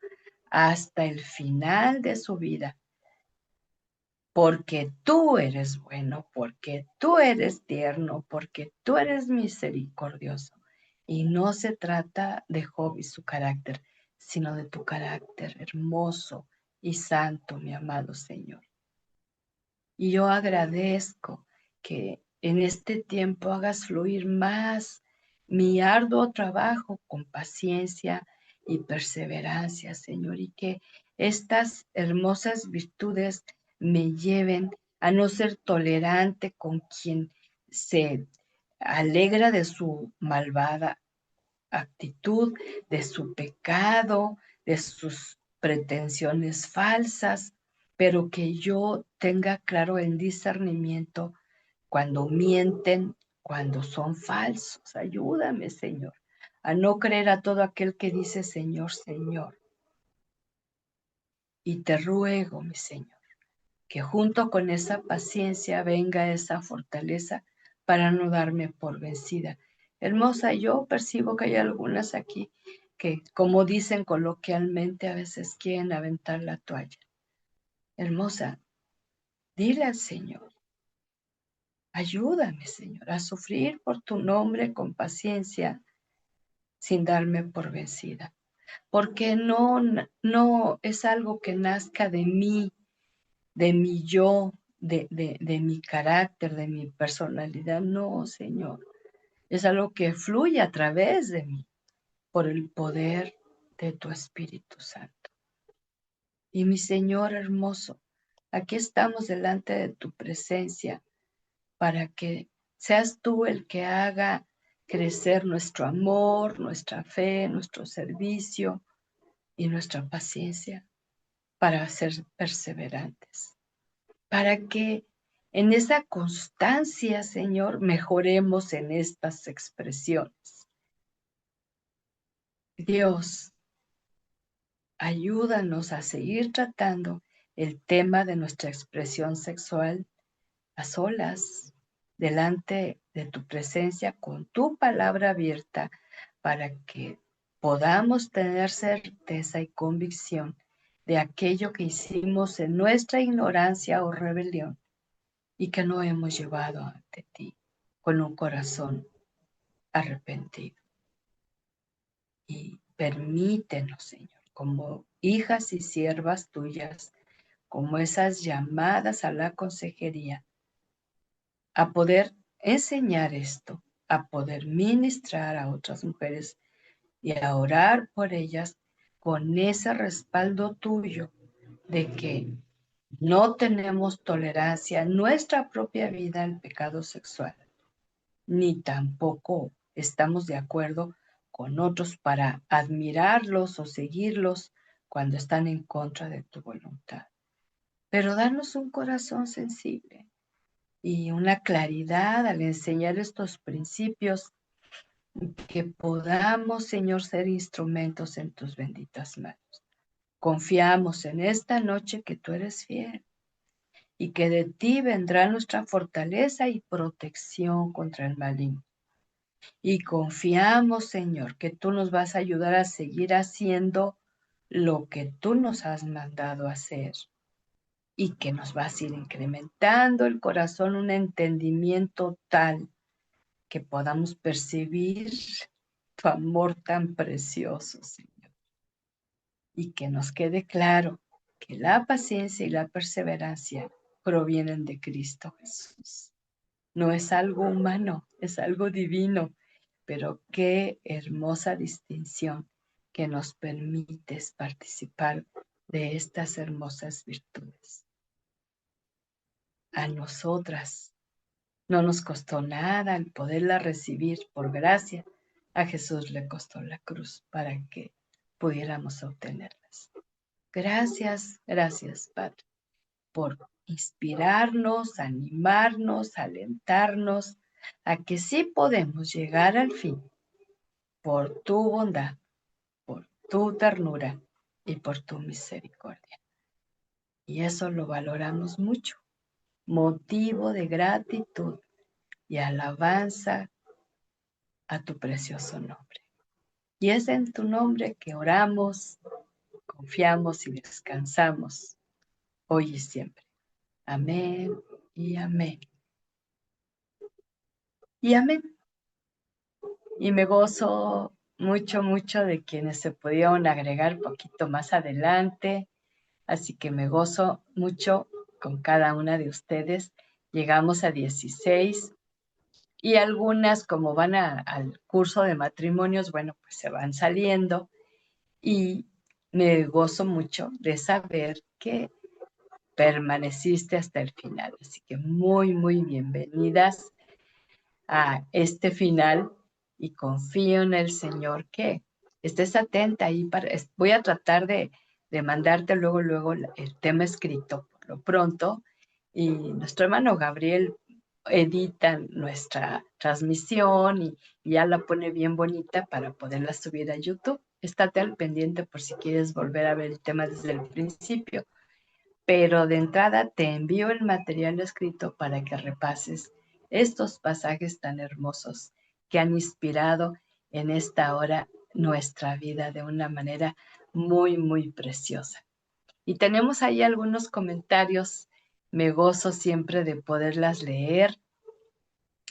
hasta el final de su vida, porque tú eres bueno, porque tú eres tierno, porque tú eres misericordioso. Y no se trata de Job y su carácter, sino de tu carácter hermoso y santo, mi amado Señor. Y yo agradezco que en este tiempo hagas fluir más mi arduo trabajo con paciencia y perseverancia, Señor, y que estas hermosas virtudes me lleven a no ser tolerante con quien se alegra de su malvada actitud, de su pecado, de sus pretensiones falsas, pero que yo tenga claro el discernimiento cuando mienten, cuando son falsos. Ayúdame, Señor, a no creer a todo aquel que dice Señor, Señor. Y te ruego, mi Señor, que junto con esa paciencia venga esa fortaleza para no darme por vencida. Hermosa, yo percibo que hay algunas aquí que, como dicen coloquialmente, a veces quieren aventar la toalla. Hermosa, dile al Señor, ayúdame, Señor, a sufrir por tu nombre con paciencia sin darme por vencida. Porque no es algo que nazca de mi yo, de mi carácter, de mi personalidad. No, Señor. Es algo que fluye a través de mí por el poder de tu Espíritu Santo. Y mi Señor hermoso, aquí estamos delante de tu presencia para que seas tú el que haga crecer nuestro amor, nuestra fe, nuestro servicio y nuestra paciencia para ser perseverantes. Para que en esa constancia, Señor, mejoremos en estas expresiones. Dios, ayúdanos a seguir tratando el tema de nuestra expresión sexual a solas, delante de tu presencia, con tu palabra abierta, para que podamos tener certeza y convicción de aquello que hicimos en nuestra ignorancia o rebelión y que no hemos llevado ante ti con un corazón arrepentido. Y permítenos, Señor, como hijas y siervas tuyas, como esas llamadas a la consejería, a poder enseñar esto, a poder ministrar a otras mujeres y a orar por ellas con ese respaldo tuyo de que no tenemos tolerancia en nuestra propia vida al pecado sexual, ni tampoco estamos de acuerdo con otros para admirarlos o seguirlos cuando están en contra de tu voluntad. Pero danos un corazón sensible y una claridad al enseñar estos principios, que podamos, Señor, ser instrumentos en tus benditas manos. Confiamos en esta noche que tú eres fiel y que de ti vendrá nuestra fortaleza y protección contra el maligno. Y confiamos, Señor, que tú nos vas a ayudar a seguir haciendo lo que tú nos has mandado hacer y que nos vas a ir incrementando el corazón, un entendimiento tal que podamos percibir tu amor tan precioso, Señor. Y que nos quede claro que la paciencia y la perseverancia provienen de Cristo Jesús. No es algo humano, es algo divino, pero qué hermosa distinción que nos permite participar de estas hermosas virtudes. A nosotras no nos costó nada el poderla recibir por gracia. A Jesús le costó la cruz para que pudiéramos obtenerlas. Gracias, gracias, Padre, por inspirarnos, animarnos, alentarnos a que sí podemos llegar al fin por tu bondad, por tu ternura y por tu misericordia. Y eso lo valoramos mucho, motivo de gratitud y alabanza a tu precioso nombre. Y es en tu nombre que oramos, confiamos y descansamos hoy y siempre. Amén y amén. Y amén. Y me gozo mucho, mucho de quienes se pudieron agregar poquito más adelante. Así que me gozo mucho con cada una de ustedes. Llegamos a 16 y algunas como van al curso de matrimonios, bueno, pues se van saliendo y me gozo mucho de saber que permaneciste hasta el final. Así que muy, muy bienvenidas a este final y confío en el Señor que estés atenta ahí. Voy a tratar de mandarte luego el tema escrito por lo pronto y nuestro hermano Gabriel edita nuestra transmisión y ya la pone bien bonita para poderla subir a YouTube. Estate al pendiente por si quieres volver a ver el tema desde el principio. Pero de entrada te envío el material escrito para que repases estos pasajes tan hermosos que han inspirado en esta hora nuestra vida de una manera muy, muy preciosa. Y tenemos ahí algunos comentarios. Me gozo siempre de poderlas leer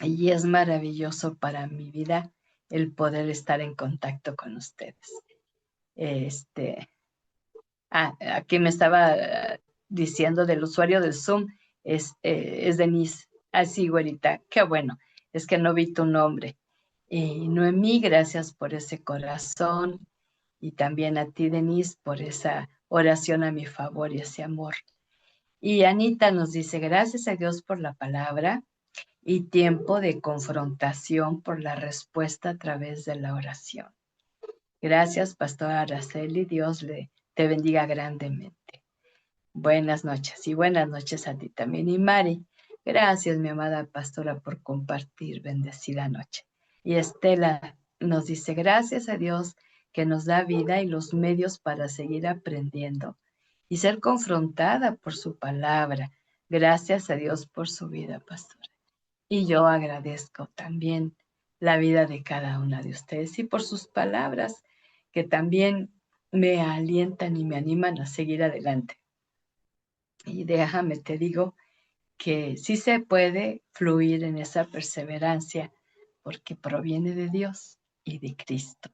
y es maravilloso para mi vida el poder estar en contacto con ustedes. Aquí me estaba diciendo del usuario del Zoom, es Denise. Así, güerita, qué bueno, es que no vi tu nombre. Y Noemí, gracias por ese corazón. Y también a ti, Denise, por esa oración a mi favor y ese amor. Y Anita nos dice, gracias a Dios por la palabra y tiempo de confrontación por la respuesta a través de la oración. Gracias, Pastora Araceli, Dios te bendiga grandemente. Buenas noches y buenas noches a ti también. Y Mari, gracias, mi amada pastora, por compartir. Bendecida noche. Y Estela nos dice, gracias a Dios que nos da vida y los medios para seguir aprendiendo y ser confrontada por su palabra. Gracias a Dios por su vida, pastora. Y yo agradezco también la vida de cada una de ustedes y por sus palabras que también me alientan y me animan a seguir adelante. Y déjame, te digo que sí se puede fluir en esa perseverancia porque proviene de Dios y de Cristo.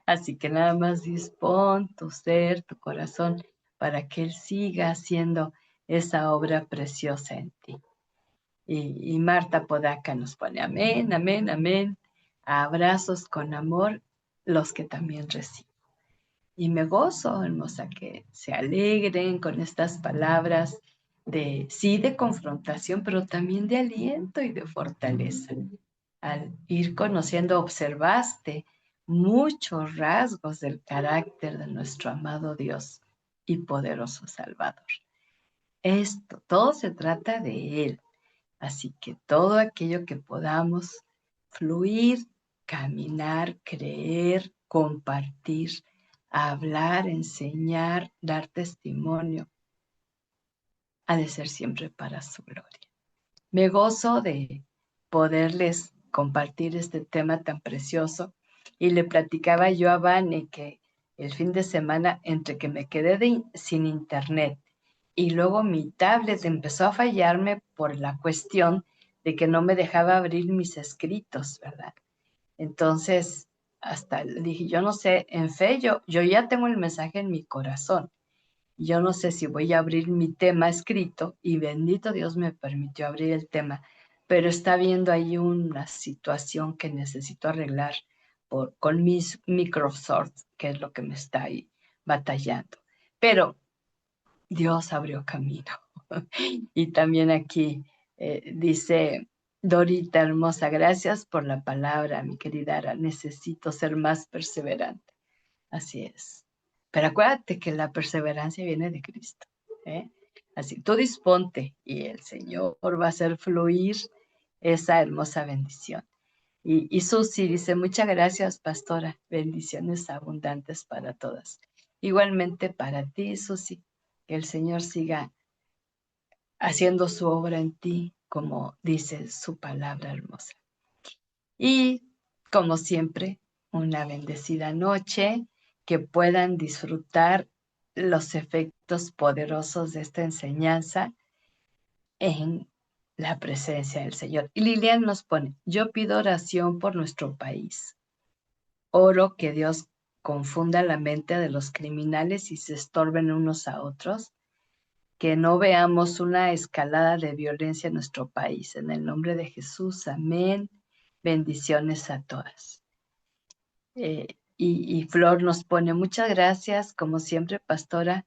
Así que nada más dispón tu ser, tu corazón, para que Él siga haciendo esa obra preciosa en ti. Y Marta Podaca nos pone amén, amén, amén. Abrazos con amor, los que también recibo. Y me gozo, hermosa, que se alegren con estas palabras de confrontación, pero también de aliento y de fortaleza. Al ir conociendo, observaste muchos rasgos del carácter de nuestro amado Dios y poderoso Salvador. Todo se trata de Él. Así que todo aquello que podamos fluir, caminar, creer, compartir, hablar, enseñar, dar testimonio, ha de ser siempre para su gloria. Me gozo de poderles compartir este tema tan precioso y le platicaba yo a Vane que el fin de semana, entre que me quedé sin internet y luego mi tablet empezó a fallarme por la cuestión de que no me dejaba abrir mis escritos, ¿verdad? Entonces, hasta le dije, yo no sé, en fe, yo ya tengo el mensaje en mi corazón Yo no sé si voy a abrir mi tema escrito, y bendito Dios me permitió abrir el tema, pero está viendo ahí una situación que necesito arreglar con mis Microsoft, que es lo que me está ahí batallando. Pero Dios abrió camino. Y también aquí dice Dorita hermosa, gracias por la palabra, mi querida Ara. Necesito ser más perseverante. Así es. Pero acuérdate que la perseverancia viene de Cristo, ¿eh? Así, tú disponte y el Señor va a hacer fluir esa hermosa bendición. Y Susi dice, muchas gracias, pastora. Bendiciones abundantes para todas. Igualmente para ti, Susi, que el Señor siga haciendo su obra en ti, como dice su palabra hermosa. Y, como siempre, una bendecida noche, que puedan disfrutar los efectos poderosos de esta enseñanza en la presencia del Señor. Y Lilian nos pone, yo pido oración por nuestro país. Oro que Dios confunda la mente de los criminales y se estorben unos a otros, que no veamos una escalada de violencia en nuestro país. En el nombre de Jesús, amén. Bendiciones a todas. Y Flor nos pone, muchas gracias, como siempre, pastora,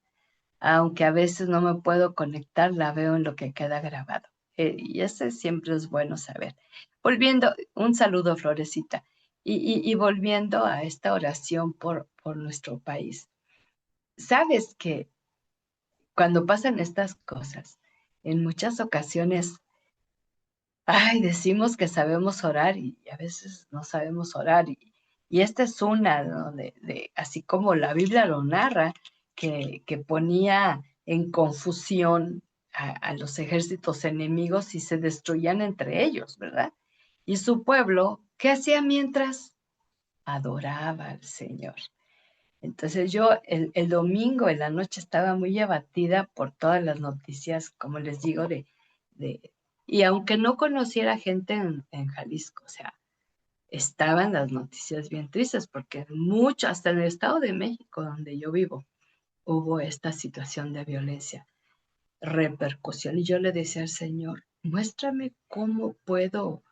aunque a veces no me puedo conectar, la veo en lo que queda grabado. Y ese siempre es bueno saber. Volviendo, un saludo, Florecita. Y volviendo a esta oración por nuestro país. Sabes que cuando pasan estas cosas, en muchas ocasiones, ay, decimos que sabemos orar y a veces no sabemos orar. Y esta es una, ¿no? Así como la Biblia lo narra, que ponía en confusión a los ejércitos enemigos y se destruían entre ellos, ¿verdad? Y su pueblo, ¿qué hacía mientras? Adoraba al Señor. Entonces yo el domingo en la noche estaba muy abatida por todas las noticias, como les digo, de y aunque no conociera gente en Jalisco, o sea, estaban las noticias bien tristes, porque mucho, hasta en el Estado de México, donde yo vivo, hubo esta situación de violencia, repercusión. Y yo le decía al Señor, muéstrame cómo puedo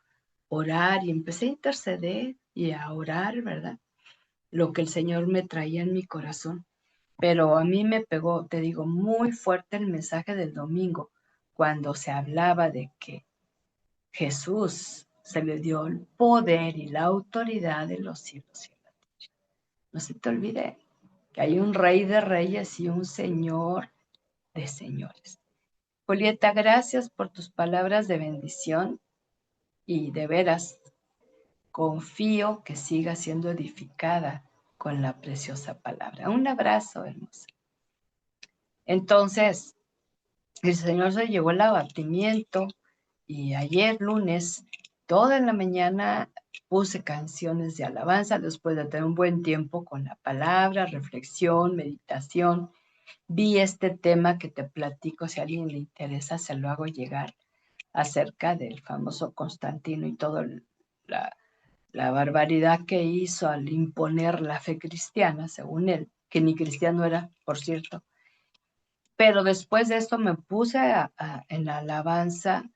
orar. Y empecé a interceder y a orar, ¿verdad? Lo que el Señor me traía en mi corazón. Pero a mí me pegó, te digo, muy fuerte el mensaje del domingo, cuando se hablaba de que Jesús se le dio el poder y la autoridad de los cielos y la tierra. No se te olvide que hay un rey de reyes y un señor de señores. Julieta, gracias por tus palabras de bendición y de veras confío que siga siendo edificada con la preciosa palabra. Un abrazo, hermosa. Entonces, el Señor se llevó el abatimiento y ayer lunes, toda la mañana puse canciones de alabanza después de tener un buen tiempo con la palabra, reflexión, meditación. Vi este tema que te platico, si a alguien le interesa, se lo hago llegar, acerca del famoso Constantino y toda la barbaridad que hizo al imponer la fe cristiana, según él, que ni cristiano era, por cierto. Pero después de esto me puse en la alabanza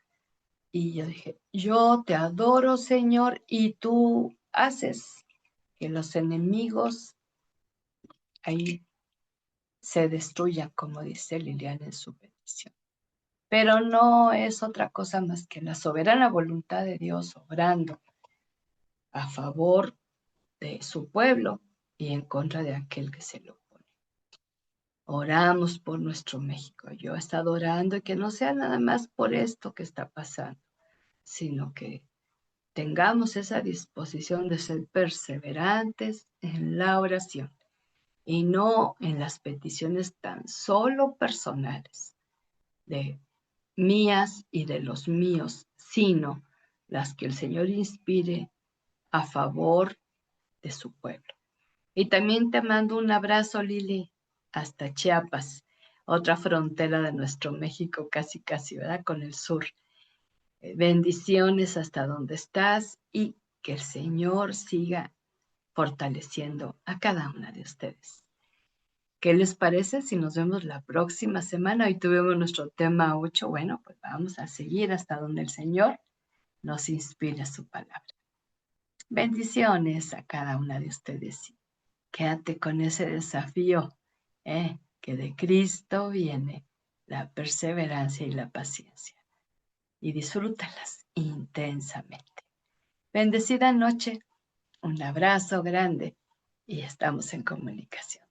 y yo dije, yo te adoro, Señor, y tú haces que los enemigos ahí se destruyan, como dice Liliana en su petición. Pero no es otra cosa más que la soberana voluntad de Dios obrando a favor de su pueblo y en contra de aquel que se lo opone. Oramos por nuestro México. Yo he estado orando y que no sea nada más por esto que está pasando, sino que tengamos esa disposición de ser perseverantes en la oración y no en las peticiones tan solo personales de mías y de los míos, sino las que el Señor inspire a favor de su pueblo. Y también te mando un abrazo, Lili, hasta Chiapas, otra frontera de nuestro México, casi, casi, ¿verdad? Con el sur. Bendiciones hasta donde estás y que el Señor siga fortaleciendo a cada una de ustedes. ¿Qué les parece si nos vemos la próxima semana? Hoy tuvimos nuestro tema 8. Bueno, pues vamos a seguir hasta donde el Señor nos inspire su palabra. Bendiciones a cada una de ustedes. Quédate con ese desafío, que de Cristo viene la perseverancia y la paciencia. Y disfrútalas intensamente. Bendecida noche, un abrazo grande y estamos en comunicación.